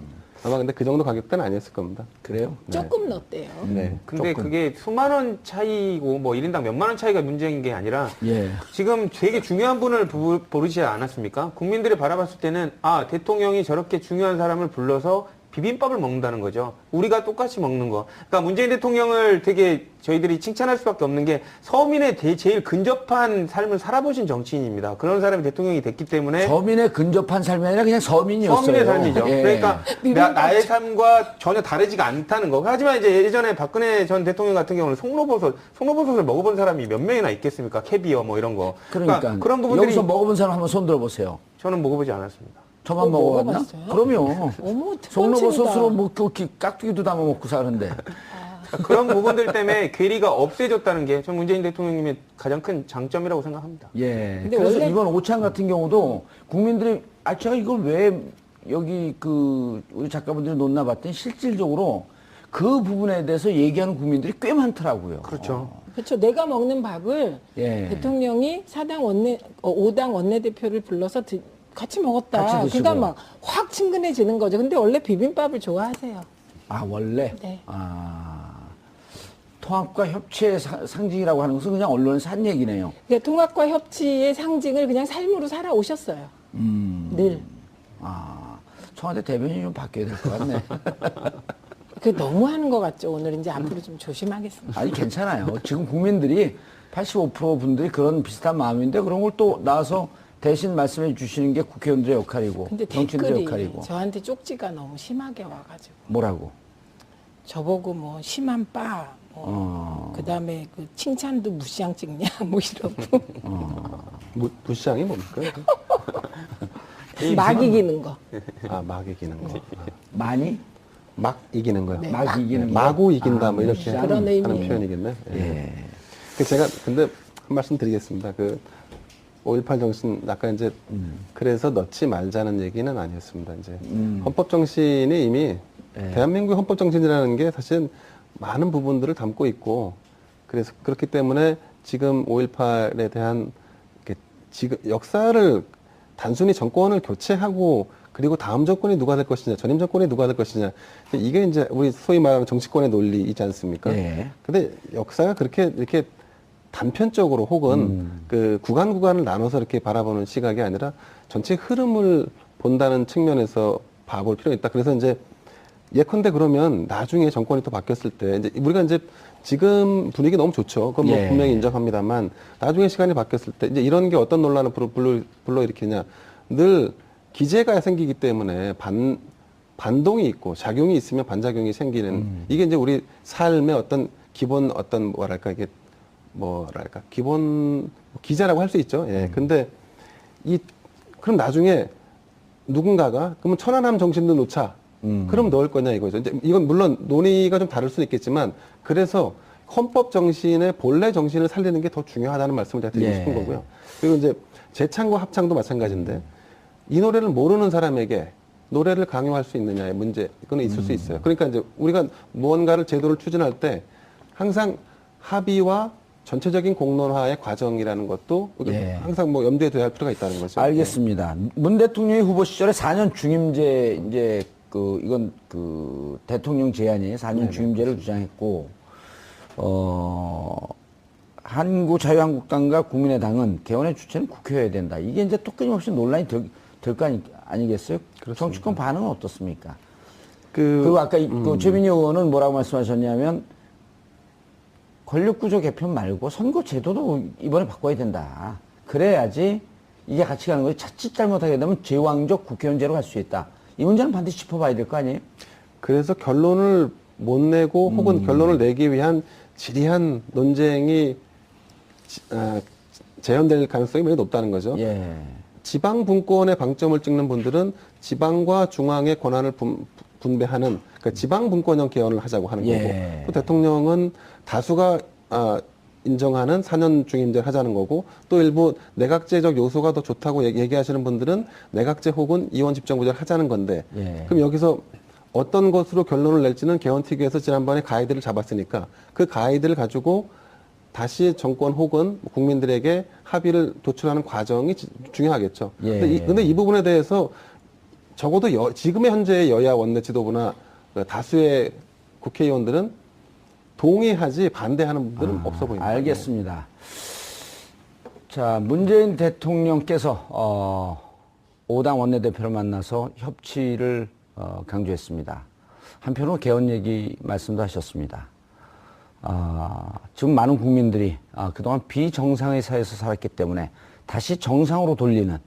아마 근데 그 정도 가격대는 아니었을 겁니다. 그래요? 조금 넣었대요. 네. 근데 조금. 그게 수만 원 차이고 1인당 몇만 원 차이가 문제인 게 아니라 예. 지금 되게 중요한 분을 부르지 않았습니까? 국민들이 바라봤을 때는 대통령이 저렇게 중요한 사람을 불러서 비빔밥을 먹는다는 거죠. 우리가 똑같이 먹는 거. 그러니까 문재인 대통령을 되게 저희들이 칭찬할 수밖에 없는 게 서민의 제일 근접한 삶을 살아보신 정치인입니다. 그런 사람이 대통령이 됐기 때문에 서민의 근접한 삶이 아니라 그냥 서민이었어요. 서민의 삶이죠. 예. 그러니까 나의 삶과 전혀 다르지가 않다는 거. 하지만 이제 예전에 박근혜 전 대통령 같은 경우는 송로버섯을 먹어본 사람이 몇 명이나 있겠습니까? 캐비어 뭐 이런 거. 그러니까 그런 부분들이 여기서 먹어본 사람 한번 손 들어보세요. 저는 먹어보지 않았습니다. 저만 먹어봤나? 먹어봤어요? 그럼요. 어머, 송로버섯으로 뭐 깍두기도 담아 먹고 사는데. 그런 부분들 때문에 괴리가 없애졌다는 게 전 문재인 대통령님의 가장 큰 장점이라고 생각합니다. 예. 근데 그래서 원래- 이번 오찬 같은 경우도 국민들이 제가 이걸 왜 여기 우리 작가분들이 놓나 봤더니 실질적으로 그 부분에 대해서 얘기하는 국민들이 꽤 많더라고요. 그렇죠. 그렇죠. 내가 먹는 밥을 예. 대통령이 5당 원내대표를 불러서 같이 먹었다. 같이 드시고. 그러니까 막 확 친근해지는 거죠. 근데 원래 비빔밥을 좋아하세요. 원래? 네. 통합과 협치의 상징이라고 하는 것은 그냥 언론에서 한 얘기네요. 그러니까 통합과 협치의 상징을 그냥 삶으로 살아오셨어요. 늘. 청와대 대변인이 좀 바뀌어야 될 것 같네. 그 너무 하는 것 같죠. 오늘 이제 앞으로 좀 조심하겠습니다. 아니, 괜찮아요. 지금 국민들이 85% 분들이 그런 비슷한 마음인데 그런 걸 또 나와서 대신 말씀해 주시는 게 국회의원들의 역할이고 근데 정치인들의 댓글이 역할이고. 저한테 쪽지가 너무 심하게 와가지고 뭐라고? 저보고 뭐 심한 빠, 그다음에 그 칭찬도 무시양 찍냐 뭐 이러고 무시장이 뭡니까? 막 이기는 거. 막 이기는 거. 많이? 막 이기는 거요. 네. 막 이기는 거? 마구 이긴다, 뭐 이렇게 무시장. 그런 의미. 하는 표현이겠네. 예. 제가 근데 한 말씀 드리겠습니다. 5.18 정신 아까 이제 그래서 넣지 말자는 얘기는 아니었습니다. 이제 헌법 정신이 이미 대한민국 헌법 정신이라는 게 사실 많은 부분들을 담고 있고 그래서 그렇기 때문에 지금 5.18에 대한 지금 역사를 단순히 정권을 교체하고 그리고 다음 정권이 누가 될 것이냐, 전임 정권이 누가 될 것이냐 이게 이제 우리 소위 말하는 정치권의 논리이지 않습니까? 예. 근데 역사가 그렇게 이렇게 단편적으로 혹은 그 구간을 나눠서 이렇게 바라보는 시각이 아니라 전체 흐름을 본다는 측면에서 봐볼 필요가 있다. 그래서 이제 예컨대 그러면 나중에 정권이 또 바뀌었을 때 이제 우리가 이제 지금 분위기 너무 좋죠. 그건 뭐 예. 분명히 인정합니다만 나중에 시간이 바뀌었을 때 이제 이런 게 어떤 논란을 불러일으키냐. 늘 기제가 생기기 때문에 반동이 있고 작용이 있으면 반작용이 생기는 이게 이제 우리 삶의 어떤 기본 어떤 기본 기자라고 할 수 있죠. 예. 근데 그럼 나중에 누군가가 그러면 천안함 정신도 놓자. 그럼 넣을 거냐 이거죠. 이제 이건 물론 논의가 좀 다를 수는 있겠지만 그래서 헌법 정신의 본래 정신을 살리는 게 더 중요하다는 말씀을 제가 드리고 예. 싶은 거고요. 그리고 이제 재창과 합창도 마찬가지인데 이 노래를 모르는 사람에게 노래를 강요할 수 있느냐의 문제 이거는 있을 수 있어요. 그러니까 이제 우리가 무언가를 제도를 추진할 때 항상 합의와 전체적인 공론화의 과정이라는 것도 예. 항상 뭐 염두에 둬야 할 필요가 있다는 거죠. 알겠습니다. 문 대통령이 후보 시절에 4년 중임제 이제 이건 대통령 제안이 4년 중임제를 주장했고 한국자유한국당과 국민의당은 개헌의 주체는 국회여야 된다. 이게 이제 또 끊임없이 논란이 될 거 아니겠어요? 그렇습니다. 정치권 반응은 어떻습니까? 그리고 아까 최민희 의원은 뭐라고 말씀하셨냐면 권력구조 개편 말고 선거 제도도 이번에 바꿔야 된다. 그래야지 이게 같이 가는 거지. 자칫 잘못하게 되면 제왕적 국회의원제로 갈 수 있다. 이 문제는 반드시 짚어봐야 될 거 아니에요? 그래서 결론을 못 내고 혹은 결론을 내기 위한 지리한 논쟁이 재현될 가능성이 매우 높다는 거죠. 예. 지방 분권의 방점을 찍는 분들은 지방과 중앙의 권한을 분배하는 그러니까 지방 분권형 개헌을 하자고 하는 예. 거고 또 대통령은 다수가 인정하는 4년 중임제를 하자는 거고 또 일부 내각제적 요소가 더 좋다고 얘기하시는 분들은 내각제 혹은 이원 집정부제를 하자는 건데 예. 그럼 여기서 어떤 것으로 결론을 낼지는 개헌특위에서 지난번에 가이드를 잡았으니까 그 가이드를 가지고 다시 정권 혹은 국민들에게 합의를 도출하는 과정이 중요하겠죠. 예. 근데 이 부분에 대해서 적어도 지금의 현재의 여야 원내 지도부나 다수의 국회의원들은 동의하지 반대하는 분들은 없어 보입니다. 알겠습니다. 자, 문재인 대통령께서 5당 원내대표를 만나서 협치를 강조했습니다. 한편으로 개헌 얘기 말씀도 하셨습니다. 지금 많은 국민들이 그동안 비정상의 사회에서 살았기 때문에 다시 정상으로 돌리는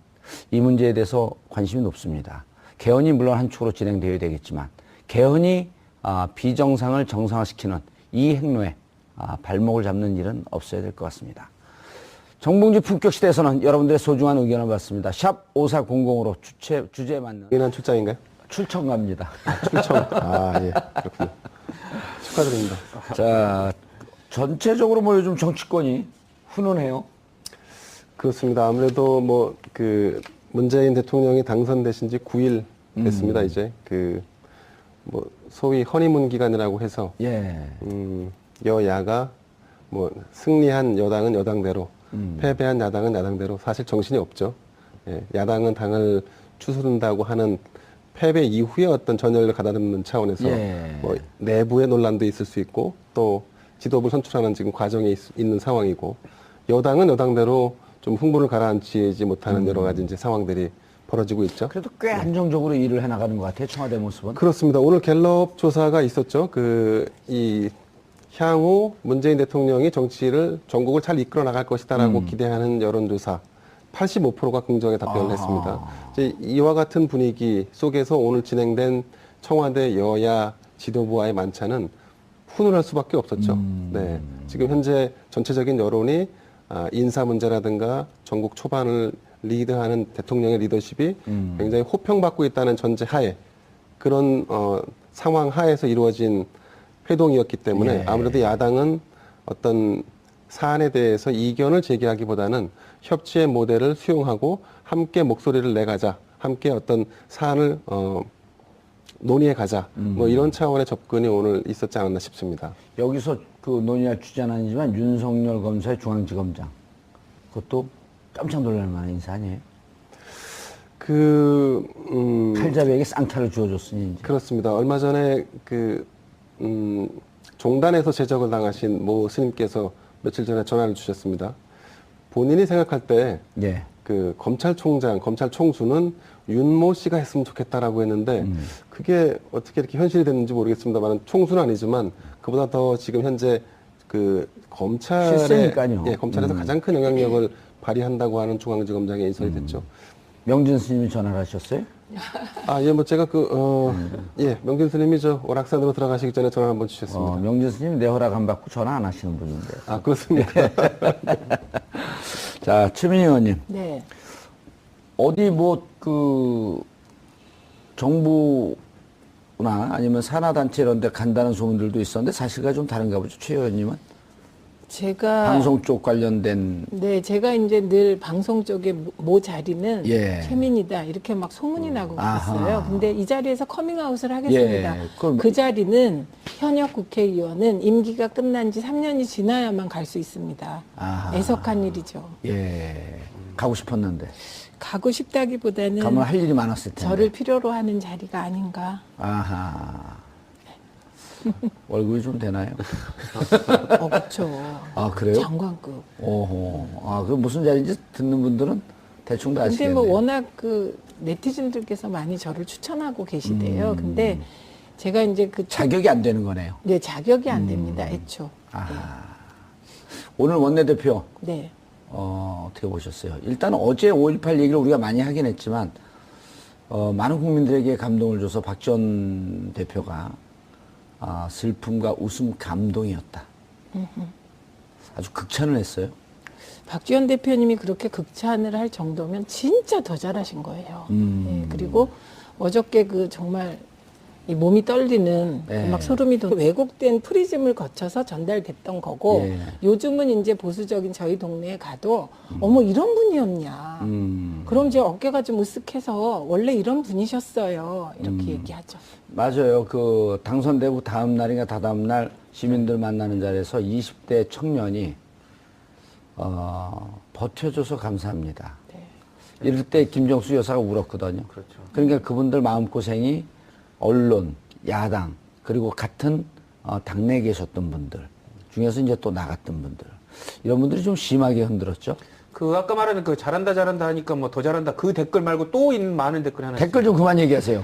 이 문제에 대해서 관심이 높습니다. 개헌이 물론 한 축으로 진행되어야 되겠지만 개헌이 비정상을 정상화시키는 이 행로에 발목을 잡는 일은 없어야 될 것 같습니다. 정봉주 품격시대에서는 여러분들의 소중한 의견을 받습니다. 샵 5400으로 주제에 맞는 예난 출장인가요? 출청 갑니다. 출청. 예. 그렇군요. 축하드립니다. 자, 전체적으로 뭐 요즘 정치권이 훈훈해요. 그렇습니다. 아무래도 문재인 대통령이 당선되신 지 9일 됐습니다. 이제 뭐 소위 허니문 기간이라고 해서 예. 여야가 뭐 승리한 여당은 여당대로, 패배한 야당은 야당대로 사실 정신이 없죠. 예, 야당은 당을 추스른다고 하는 패배 이후에 어떤 전열을 가다듬는 차원에서 예. 뭐 내부의 논란도 있을 수 있고 또 지도부를 선출하는 지금 과정에 있는 상황이고, 여당은 여당대로 좀 흥분을 가라앉히지 못하는 여러 가지 이제 상황들이 벌어지고 있죠. 그래도 꽤 안정적으로 일을 해나가는 것 같아요. 청와대 모습은. 그렇습니다. 오늘 갤럽 조사가 있었죠. 향후 문재인 대통령이 정치를 전국을 잘 이끌어 나갈 것이다라고 기대하는 여론조사 85%가 긍정의 답변을 했습니다. 이제 이와 같은 분위기 속에서 오늘 진행된 청와대 여야 지도부와의 만찬은 훈훈할 수밖에 없었죠. 네. 지금 현재 전체적인 여론이 인사 문제라든가 전국 초반을 리드하는 대통령의 리더십이 굉장히 호평받고 있다는 전제 하에 그런 상황 하에서 이루어진 회동이었기 때문에 예. 아무래도 야당은 어떤 사안에 대해서 이견을 제기하기보다는 협치의 모델을 수용하고 함께 목소리를 내가자, 함께 어떤 사안을 논의해 가자, 뭐 이런 차원의 접근이 오늘 있었지 않았나 싶습니다. 여기서 그 논의할 주제는 아니지만 윤석열 검사의 중앙지검장. 그것도 깜짝 놀랄 만한 인사 아니에요? 칼잡이에게 쌍타를 주어줬으니 이제. 그렇습니다. 얼마 전에 종단에서 제적을 당하신 모 스님께서 며칠 전에 전화를 주셨습니다. 본인이 생각할 때 예. 검찰총장, 검찰 총수는 윤모 씨가 했으면 좋겠다라고 했는데 그게 어떻게 이렇게 현실이 됐는지 모르겠습니다만 총수는 아니지만 그보다 더 지금 현재 검찰에 실세니까요. 예, 검찰에서 가장 큰 영향력을 발휘한다고 하는 중앙지검장에 인선이 됐죠. 명진 스님이 전화를 하셨어요? 예, 뭐 제가 명진 스님이 오락산으로 들어가시기 전에 전화 한번 주셨습니다. 명진 스님이 내 허락 안 받고 전화 안 하시는 분인데. 그렇습니까? 자, 최민희 의원님. 네. 어디 정부나 아니면 산하단체 이런 데 간다는 소문들도 있었는데 사실과 좀 다른가 보죠, 최 의원님은? 제가 방송 쪽 관련된. 네, 제가 이제 늘 방송 쪽에 모 자리는 예. 최민이다 이렇게 막 소문이 나고 아하. 그랬어요. 근데 이 자리에서 커밍아웃을 하겠습니다. 예, 그럼- 그 자리는 현역 국회의원은 임기가 끝난 지 3년이 지나야만 갈 수 있습니다. 아하. 애석한 일이죠. 예. 가고 싶었는데. 가고 싶다기보다는 가면 할 일이 많았을 텐데. 저를 필요로 하는 자리가 아닌가. 아하. 월급이 좀 되나요? 그렇죠. 그래요? 장관급. 오호. 그 무슨 자리인지 듣는 분들은 대충 다 근데 아시겠네요. 뭐 워낙 네티즌들께서 많이 저를 추천하고 계시대요. 근데 제가 이제 자격이 안 되는 거네요. 네, 자격이 안 됩니다. 애초. 오늘 원내대표 네. 어떻게 보셨어요? 일단 어제 5.18 얘기를 우리가 많이 하긴 했지만 많은 국민들에게 감동을 줘서 박 전 대표가 슬픔과 웃음 감동이었다. 아주 극찬을 했어요. 박지원 대표님이 그렇게 극찬을 할 정도면 진짜 더 잘하신 거예요. 예, 그리고 어저께 정말 이 몸이 떨리는 네. 막 소름이 돋는 왜곡된 프리즘을 거쳐서 전달됐던 거고 예. 요즘은 이제 보수적인 저희 동네에 가도 어머 이런 분이었냐. 그럼 이제 어깨가 좀 으쓱해서 원래 이런 분이셨어요. 이렇게 얘기하죠. 맞아요. 당선되고 다음 날인가 다다음 날 시민들 만나는 자리에서 20대 청년이 버텨줘서 감사합니다. 네. 이럴 때 김정수 여사가 울었거든요. 그렇죠. 그러니까 그분들 마음고생이 언론, 야당, 그리고 같은 당내에 계셨던 분들 중에서 이제 또 나갔던 분들 이런 분들이 좀 심하게 흔들었죠. 아까 말하는 잘한다 하니까 뭐 더 잘한다 그 댓글 말고 또 많은 댓글이 하나 댓글 좀 그만 얘기하세요.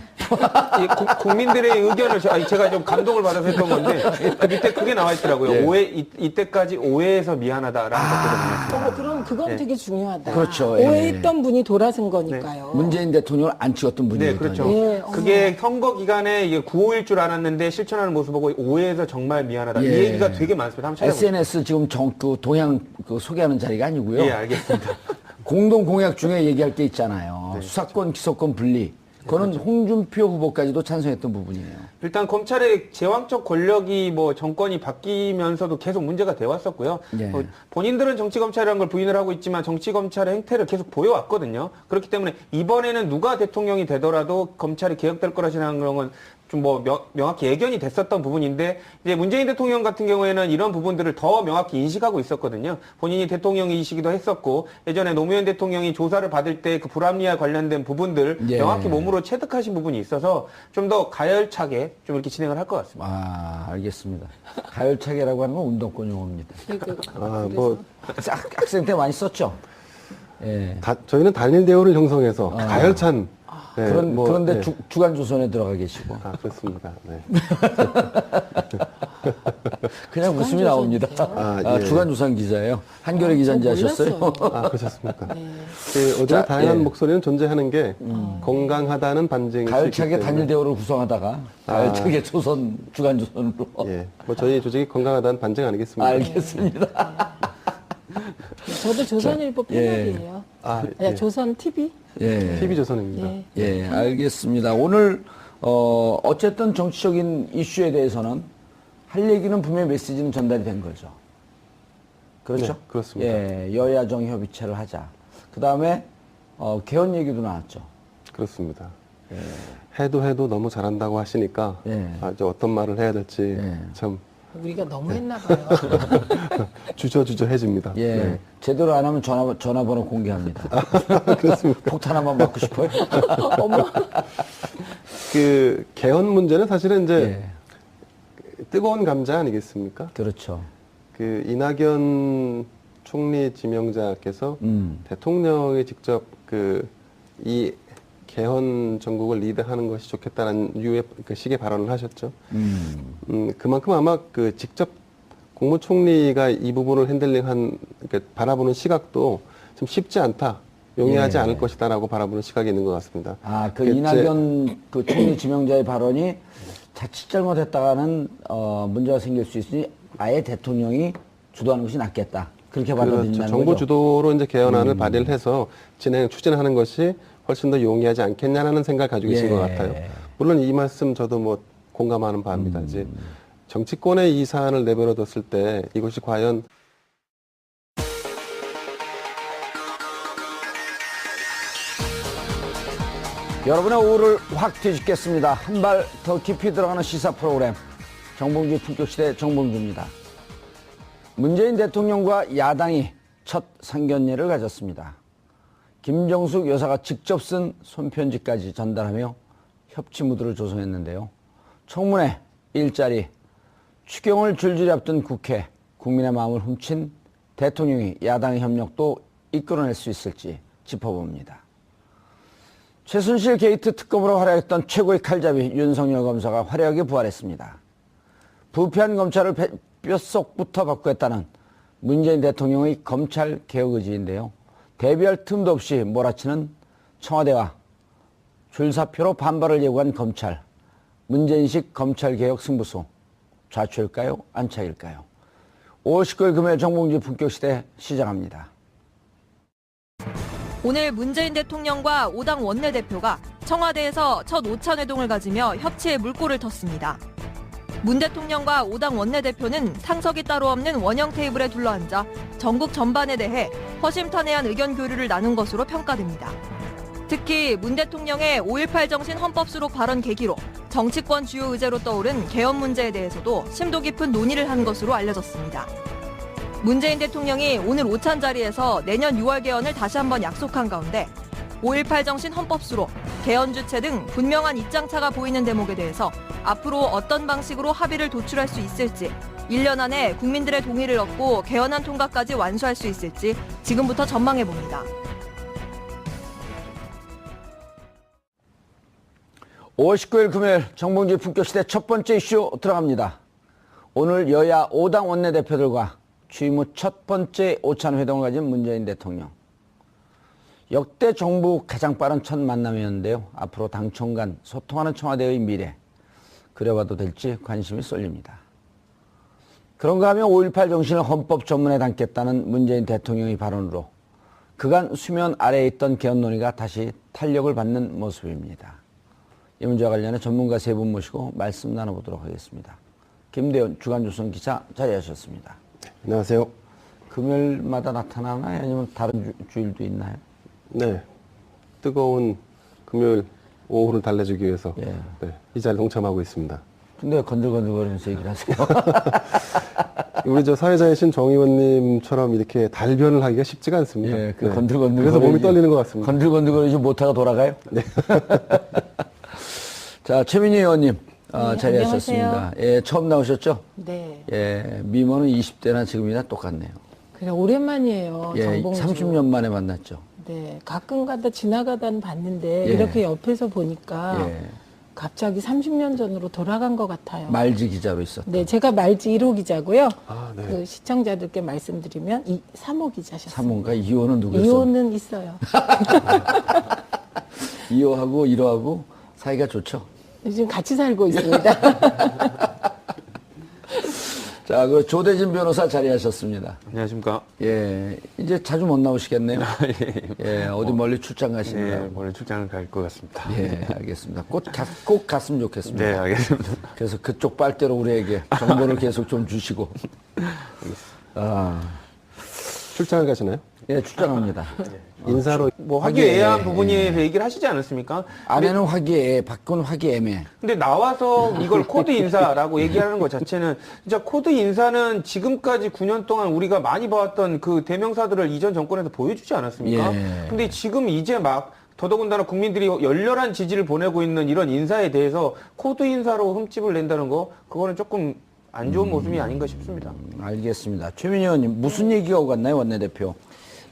국민들의 의견을 제가 좀 감동을 받아서 했던 건데 그 밑에 그게 나와 있더라고요. 예. 이때까지 오해해서 미안하다라는 댓글이 나왔어요. 그럼 그건 네. 되게 중요하다. 그렇죠. 예. 오해했던 분이 돌아선 거니까요. 문재인 대통령을 안 찍었던 분이거든요. 네, 그렇죠. 예, 그게 선거 기간에 이게 9호일 줄 알았는데 실천하는 모습 보고 오해해서 정말 미안하다. 예. 이 얘기가 되게 많습니다. 한번 찾아보세요. SNS 지금 동향 소개하는 자리가 아니고요. 예, 알겠습니다. 공동 공약 중에 얘기할 게 있잖아요. 수사권, 기소권 분리. 그거는 홍준표 후보까지도 찬성했던 부분이에요. 일단 검찰의 제왕적 권력이 뭐 정권이 바뀌면서도 계속 문제가 돼 왔었고요. 예. 본인들은 정치검찰이라는 걸 부인을 하고 있지만 정치검찰의 행태를 계속 보여왔거든요. 그렇기 때문에 이번에는 누가 대통령이 되더라도 검찰이 개혁될 거라는 건 좀 뭐 명확히 예견이 됐었던 부분인데 이제 문재인 대통령 같은 경우에는 이런 부분들을 더 명확히 인식하고 있었거든요. 본인이 대통령이시기도 했었고 예전에 노무현 대통령이 조사를 받을 때 그 불합리와 관련된 부분들 예. 명확히 몸으로 체득하신 부분이 있어서 좀 더 가열차게 좀 이렇게 진행을 할 것 같습니다. 아, 알겠습니다. 가열차게라고 하는 건 운동권 용어입니다. 뭐 학생 때 많이 썼죠? 예. 저희는 단일 대우를 형성해서 가열찬 네, 그런데 네. 주간조선에 들어가 계시고. 그렇습니다. 네. 그냥 웃음이 나옵니다. 예. 주간조선 기자예요. 한겨레 기자인지 아셨어요? 그러셨습니까? 어제 다양한 예. 목소리는 존재하는 게 건강하다는 반증이 가열차게 단일 대우를 구성하다가 가열차게 조선, 주간조선으로. 예, 뭐 저희 조직이 건강하다는 반증 아니겠습니까? 알겠습니다. 저도 조선일보 패널이에요. 예. 조선 TV. 예. TV 조선입니다. 예. 예, 알겠습니다. 오늘 어쨌든 정치적인 이슈에 대해서는 할 얘기는 분명히 메시지는 전달이 된 거죠. 그렇죠? 네, 그렇습니다. 예, 여야정 협의체를 하자. 그 다음에 개헌 얘기도 나왔죠. 그렇습니다. 해도 너무 잘한다고 하시니까 예. 이제 어떤 말을 해야 될지 예. 참 우리가 너무 했나 봐요. 주저해집니다. 예, 네. 제대로 안 하면 전화번호 공개합니다. 그렇습니까? 폭탄 한번 맞고 싶어요? 어머. 그 개헌 문제는 사실은 이제 예, 뜨거운 감자 아니겠습니까? 그렇죠. 그 이낙연 총리 지명자께서 대통령이 직접 이 개헌 정국을 리드하는 것이 좋겠다는 유의 그 식의 발언을 하셨죠. 그만큼 아마 그 직접 국무총리가 이 부분을 핸들링한 바라보는 시각도 좀 쉽지 않다, 용이하지 예. 않을 것이다라고 바라보는 시각이 있는 것 같습니다. 그 이제 이낙연 그 총리 지명자의 발언이 자칫 잘못했다가는 문제가 생길 수 있으니 아예 대통령이 주도하는 것이 낫겠다. 그렇게 받아들인다는 그렇죠. 정부 거죠. 주도로 이제 개헌안을 발의를 해서 추진하는 것이 훨씬 더 용이하지 않겠냐는 생각을 가지고 계신 예. 것 같아요. 물론 이 말씀 저도 뭐 공감하는 바입니다. 이제 정치권에 이 사안을 내버려뒀을 때 이것이 과연 여러분의 오후를 확 뒤집겠습니다. 한 발 더 깊이 들어가는 시사 프로그램 정봉주 품격시대 정봉주입니다. 문재인 대통령과 야당이 첫 상견례를 가졌습니다. 김정숙 여사가 직접 쓴 손편지까지 전달하며 협치 무드를 조성했는데요. 청문회, 일자리, 추경을 줄줄이 앞둔 국회, 국민의 마음을 훔친 대통령이 야당의 협력도 이끌어낼 수 있을지 짚어봅니다. 최순실 게이트 특검으로 활약했던 최고의 칼잡이 윤석열 검사가 화려하게 부활했습니다. 부패한 검찰을 뼛속부터 바꾸겠다는 문재인 대통령의 검찰 개혁 의지인데요. 대비할 틈도 없이 몰아치는 청와대와 줄사표로 반발을 예고한 검찰. 문재인식 검찰개혁 승부수. 좌초일까요? 안착일까요? 5월 19일 금요일 정봉주 품격시대 시작합니다. 오늘 문재인 대통령과 5당 원내대표가 청와대에서 첫 오찬회동을 가지며 협치의 물꼬를 텄습니다. 문 대통령과 5당 원내대표는 상석이 따로 없는 원형 테이블에 둘러앉아 전국 전반에 대해 허심탄회한 의견 교류를 나눈 것으로 평가됩니다. 특히 문 대통령의 5.18 정신 헌법 수록 발언 계기로 정치권 주요 의제로 떠오른 개헌 문제에 대해서도 심도 깊은 논의를 한 것으로 알려졌습니다. 문재인 대통령이 오늘 오찬 자리에서 내년 6월 개헌을 다시 한번 약속한 가운데 5.18 정신 헌법 수록, 개헌 주체 등 분명한 입장차가 보이는 대목에 대해서 앞으로 어떤 방식으로 합의를 도출할 수 있을지, 1년 안에 국민들의 동의를 얻고 개헌안 통과까지 완수할 수 있을지 지금부터 전망해봅니다. 5월 19일 금요일 정봉주 품격시대 첫 번째 이슈 들어갑니다. 오늘 여야 5당 원내대표들과 취임 후 첫 번째 오찬회동을 가진 문재인 대통령. 역대 정부 가장 빠른 첫 만남이었는데요. 앞으로 당청 간 소통하는 청와대의 미래 그려봐도 될지 관심이 쏠립니다. 그런가 하면 5.18 정신을 헌법 전문에 담겠다는 문재인 대통령의 발언으로 그간 수면 아래에 있던 개헌 논의가 다시 탄력을 받는 모습입니다. 이 문제와 관련해 전문가 세 분 모시고 말씀 나눠보도록 하겠습니다. 김대현 주간조선 기자 자리하셨습니다. 안녕하세요. 금요일마다 나타나나요? 아니면 다른 주일도 있나요? 네. 뜨거운 금요일 오후를 달래주기 위해서 예. 네, 이 자리에 동참하고 있습니다. 근데 건들건들거리면서 얘기를 하세요. 우리 저 사회자이신 정 의원님처럼 이렇게 달변을 하기가 쉽지가 않습니다. 예, 그 네. 건들건들. 그래서 몸이 떨리는 것 같습니다. 건들건들거리지 못하고 돌아가요? 네. 자, 최민희 의원님 자리하셨습니다. 예, 처음 나오셨죠? 네. 예, 미모는 20대나 지금이나 똑같네요. 그냥 오랜만이에요. 예, 정봉주. 30년 만에 만났죠. 네. 가끔 가다 지나가다는 봤는데 예. 이렇게 옆에서 보니까 예. 갑자기 30년 전으로 돌아간 것 같아요. 말지 기자로 있었다. 네, 제가 말지 1호 기자고요. 아, 네. 그 시청자들께 말씀드리면 3호 기자셨어요. 3호인가 2호는 누구였어? 2호는 있어요. 2호하고 1호하고 사이가 좋죠. 지금 같이 살고 있습니다. 자, 그 조대진 변호사 자리하셨습니다. 안녕하십니까. 예, 이제 자주 못 나오시겠네요. 예, 어디 멀리 출장 네, 가시느라고. 원래 출장을 갈 것 같습니다. 예, 알겠습니다. 꼭 갔으면 좋겠습니다. 네, 알겠습니다. 그래서 그쪽 빨대로 우리에게 정보를 계속 좀 주시고. 아, 출장을 가시나요? 예, 출장합니다. 인사로 뭐 화기애애한 화기애애. 부분에 대해서 얘기를 하시지 않았습니까? 아내는 화기애애, 밖은 화기애매. 근데 나와서 이걸 코드 인사라고 얘기하는 것 자체는 진짜 코드 인사는 지금까지 9년 동안 우리가 많이 봐왔던 그 대명사들을 이전 정권에서 보여주지 않았습니까? 예. 근데 지금 이제 막 더더군다나 국민들이 열렬한 지지를 보내고 있는 이런 인사에 대해서 코드 인사로 흠집을 낸다는 거 그거는 조금 안 좋은 모습이 아닌가 싶습니다. 알겠습니다. 최민희 의원님, 무슨 얘기가 오갔나요, 원내대표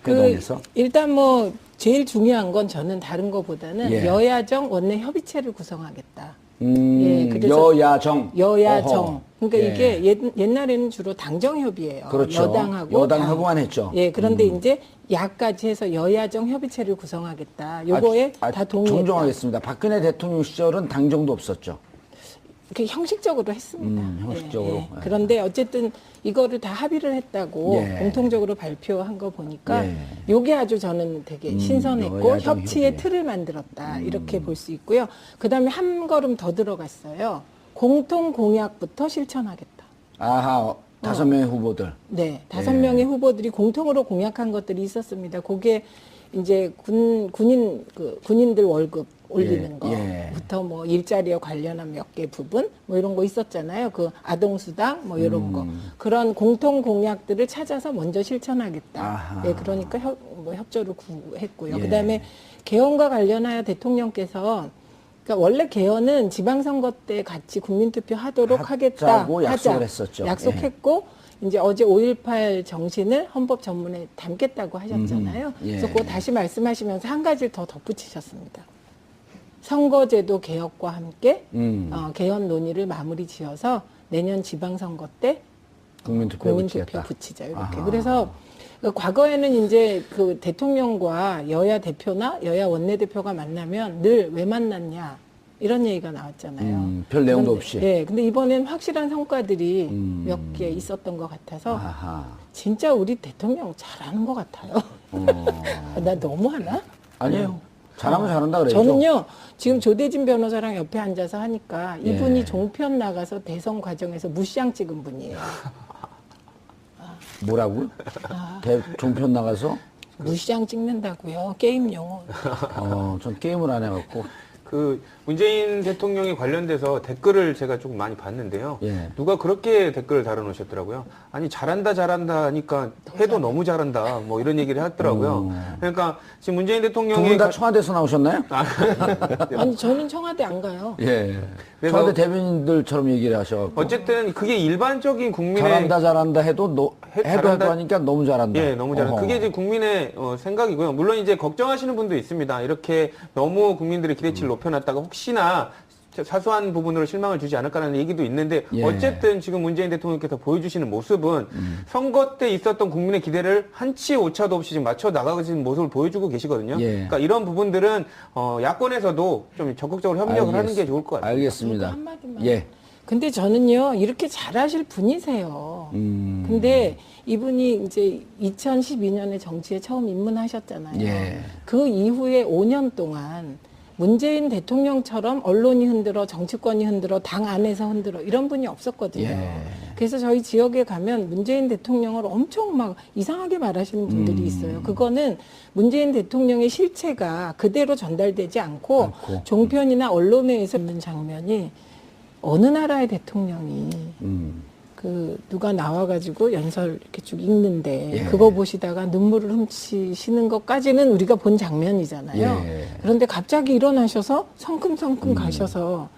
회동에서? 일단 뭐 제일 중요한 건 저는 다른 것보다는 예. 여야정 원내 협의체를 구성하겠다. 그래서 여야정. 여야정. 어허. 그러니까 예. 이게 옛날에는 주로 당정협의예요. 그렇죠. 여당하고 여당하고만 했죠. 예, 그런데 이제 야까지 해서 여야정 협의체를 구성하겠다. 요거에 다 동의했다. 정정하겠습니다. 박근혜 대통령 시절은 당정도 없었죠. 이렇게 형식적으로 했습니다. 형식적으로. 예. 그런데 어쨌든 이거를 다 합의를 했다고 예. 공통적으로 발표한 거 보니까 예. 요게 아주 저는 되게 신선했고 여야정 협치의 협의. 틀을 만들었다. 이렇게 볼 수 있고요. 그다음에 한 걸음 더 들어갔어요. 공통 공약부터 실천하겠다. 아하, 5명의 후보들. 네, 5 예. 명의 후보들이 공통으로 공약한 것들이 있었습니다. 그게 이제 군인들 월급 올리는 예. 거부터 뭐 일자리와 관련한 몇 개 부분 뭐 이런 거 있었잖아요. 그 아동수당 뭐 이런 거 그런 공통 공약들을 찾아서 먼저 실천하겠다. 아하. 네, 그러니까 협조를 구했고요. 예. 그다음에 개헌과 관련하여 대통령께서 그러니까 원래 개헌은 지방선거 때 같이 국민투표 하도록 하겠다. 하자고 약속을 했었죠. 약속했고 이제 어제 5.18 정신을 헌법 전문에 담겠다고 하셨잖아요. 예. 그래서 그거 다시 말씀하시면서 한 가지를 더 덧붙이셨습니다. 선거제도 개혁과 함께 개헌 논의를 마무리 지어서 내년 지방선거 때 국민투표 붙이겠다. 붙이자 이렇게. 아하. 그래서 과거에는 이제 그 대통령과 여야 대표나 여야 원내대표가 만나면 늘 왜 만났냐 이런 얘기가 나왔잖아요. 별 내용도 그런데, 없이. 네, 근데 이번엔 확실한 성과들이 몇 개 있었던 것 같아서 아하. 진짜 우리 대통령 잘하는 것 같아요. 나 너무하나? 아니에요. 잘하면 잘한다 그래요. 저는요, 지금 조대진 변호사랑 옆에 앉아서 하니까 이분이 종편 나가서 대선 과정에서 무시장 찍은 분이에요. 뭐라고요? 종편 나가서? 무시장 찍는다고요. 게임 용어. 전 게임을 안 해갖고. 그 문재인 대통령에 관련돼서 댓글을 제가 조금 많이 봤는데요. 예. 누가 그렇게 댓글을 달아놓으셨더라고요. 아니 잘한다 하니까 해도 너무 잘한다 뭐 이런 얘기를 하더라고요. 그러니까 지금 문재인 두 대통령이 분 다 청와대에서 나오셨나요? 아니, 저는 청와대 안 가요. 예. 그래서- 청와대 대변인들처럼 얘기를 하셔갖고. 어쨌든 그게 일반적인 국민의 잘한다 해도 잘한다. 해도 하니까 너무 잘한다. 예, 너무 잘한다. 어허. 그게 이제 국민의 생각이고요. 물론 이제 걱정하시는 분도 있습니다. 이렇게 너무 국민들의 기대치를 높여놨다가 혹시나 사소한 부분으로 실망을 주지 않을까라는 얘기도 있는데 예. 어쨌든 지금 문재인 대통령께서 보여주시는 모습은 선거 때 있었던 국민의 기대를 한치 오차도 없이 지금 맞춰 나가시는 모습을 보여주고 계시거든요. 예. 그러니까 이런 부분들은 야권에서도 좀 적극적으로 협력을 하는 게 좋을 것 같아요. 알겠습니다. 저도 한마디만. 예. 근데 저는요, 이렇게 잘하실 분이세요. 근데 이분이 이제 2012년에 정치에 처음 입문하셨잖아요. 예. 그 이후에 5년 동안 문재인 대통령처럼 언론이 흔들어, 정치권이 흔들어, 당 안에서 흔들어 이런 분이 없었거든요. 예. 그래서 저희 지역에 가면 문재인 대통령을 엄청 막 이상하게 말하시는 분들이 있어요. 그거는 문재인 대통령의 실체가 그대로 전달되지 않고 종편이나 언론에서 있는 장면이 어느 나라의 대통령이 누가 나와가지고 연설 이렇게 쭉 읽는데 예. 그거 보시다가 눈물을 훔치시는 것까지는 우리가 본 장면이잖아요. 예. 그런데 갑자기 일어나셔서 성큼성큼 가셔서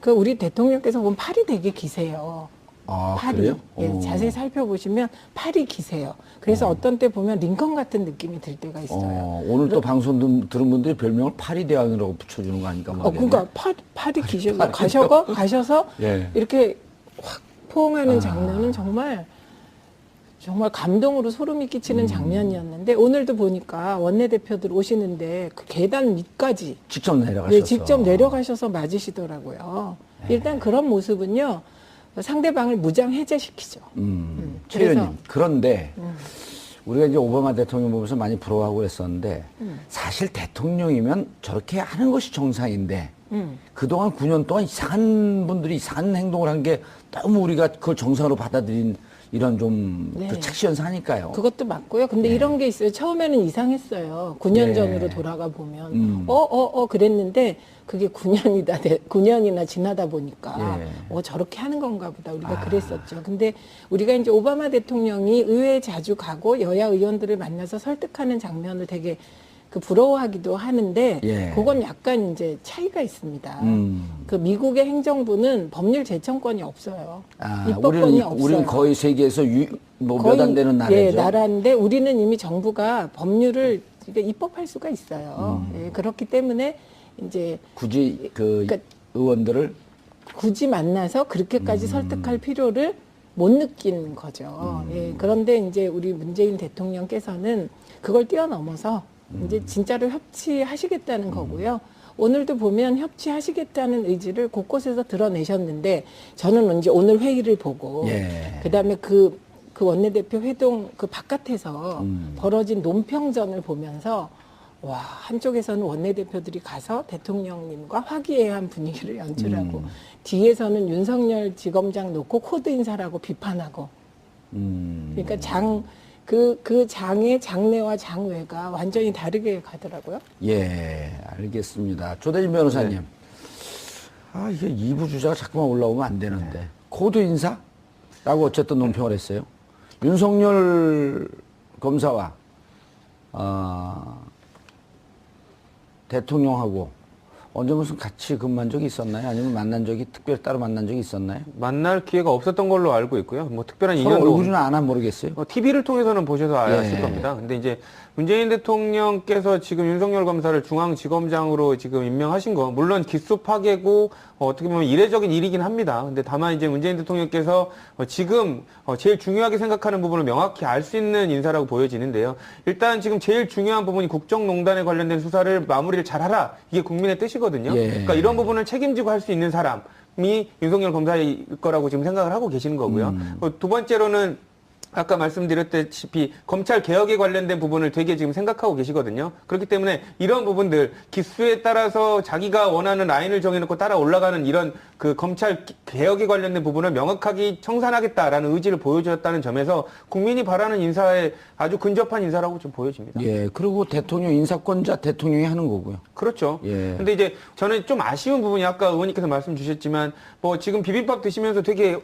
그 우리 대통령께서 보면 팔이 되게 기세요. 아, 팔이. 그래요? 예, 자세히 살펴보시면 팔이 기세요. 그래서 어떤 때 보면 링컨 같은 느낌이 들 때가 있어요. 오늘 또 방송 들은 분들이 별명을 파리 대왕이라고 붙여주는 거 아닙니까? 그러니까 팔이 기셔서 가셔서 예. 이렇게 확 포옹하는 장면은 정말 감동으로 소름이 끼치는 장면이었는데 오늘도 보니까 원내대표들 오시는데 그 계단 밑까지 직접 내려가셨어. 네, 직접 내려가셔서 맞으시더라고요. 일단 그런 모습은요 상대방을 무장 해제시키죠. 최 의원님, 그래서- 그런데 우리가 이제 오바마 대통령 보면서 많이 부러워하고 그랬었는데 사실 대통령이면 저렇게 하는 것이 정상인데 그동안 9년 동안 이상한 분들이 이상한 행동을 한 게 너무 우리가 그걸 정상으로 받아들인 이런 좀 네. 그 착시 현상하니까요. 그것도 맞고요. 근데 이런 게 있어요. 처음에는 이상했어요. 9년 네. 전으로 돌아가 보면 그랬는데 그게 9년이나 지나다 보니까 예. 저렇게 하는 건가 보다 우리가 그랬었죠. 근데 우리가 이제 오바마 대통령이 의회에 자주 가고 여야 의원들을 만나서 설득하는 장면을 되게 부러워하기도 하는데 예. 그건 약간 이제 차이가 있습니다. 그 미국의 행정부는 법률 제청권이 없어요. 입법권이 없어요. 우리는 거의 세계에서 몇 안 되는 나라죠. 예, 나라인데 우리는 이미 정부가 법률을 입법할 수가 있어요. 예, 그렇기 때문에 이제 굳이 그러니까 의원들을 굳이 만나서 그렇게까지 설득할 필요를 못 느낀 거죠. 예, 그런데 이제 우리 문재인 대통령께서는 그걸 뛰어넘어서 이제 진짜로 협치하시겠다는 거고요. 오늘도 보면 협치하시겠다는 의지를 곳곳에서 드러내셨는데 저는 이제 오늘 회의를 보고 예. 그다음에 그 원내대표 회동 그 바깥에서 벌어진 논평전을 보면서 와 한쪽에서는 원내대표들이 가서 대통령님과 화기애애한 분위기를 연출하고 뒤에서는 윤석열 지검장 놓고 코드 인사라고 비판하고 그러니까 그 장의 장내와 장외가 완전히 다르게 가더라고요. 예, 알겠습니다. 조대진 변호사님. 아, 이게 2부 주자가 자꾸만 올라오면 안 되는데. 코드 인사라고 어쨌든 논평을 했어요. 윤석열 검사와, 대통령하고 언제 무슨 같이 근무한 적이 있었나요? 아니면 만난 적이, 특별히 따로 만난 적이 있었나요? 만날 기회가 없었던 걸로 알고 있고요. 뭐 특별한 서로 인연도 얼굴은 아나 모르겠어요. TV를 통해서는 보셔서 아실 예. 겁니다. 근데 이제 문재인 대통령께서 지금 윤석열 검사를 중앙지검장으로 지금 임명하신 거, 물론 기수 파괴고 어떻게 보면 이례적인 일이긴 합니다. 근데 다만 이제 문재인 대통령께서 지금 제일 중요하게 생각하는 부분을 명확히 알 수 있는 인사라고 보여지는데요. 일단 지금 제일 중요한 부분이 국정농단에 관련된 수사를 마무리를 잘하라. 이게 국민의 뜻이거든요. 예. 그러니까 이런 부분을 책임지고 할 수 있는 사람이 윤석열 검사일 거라고 지금 생각을 하고 계시는 거고요. 두 번째로는 아까 말씀드렸다시피 검찰 개혁에 관련된 부분을 되게 지금 생각하고 계시거든요. 그렇기 때문에 이런 부분들 기수에 따라서 자기가 원하는 라인을 정해놓고 따라 올라가는 이런 그 검찰 개혁에 관련된 부분을 명확하게 청산하겠다라는 의지를 보여주었다는 점에서 국민이 바라는 인사에 아주 근접한 인사라고 좀 보여집니다. 예, 그리고 대통령 인사권자 대통령이 하는 거고요. 그렇죠. 예. 근데 이제 저는 좀 아쉬운 부분이 아까 의원님께서 말씀 주셨지만 뭐 지금 비빔밥 드시면서 되게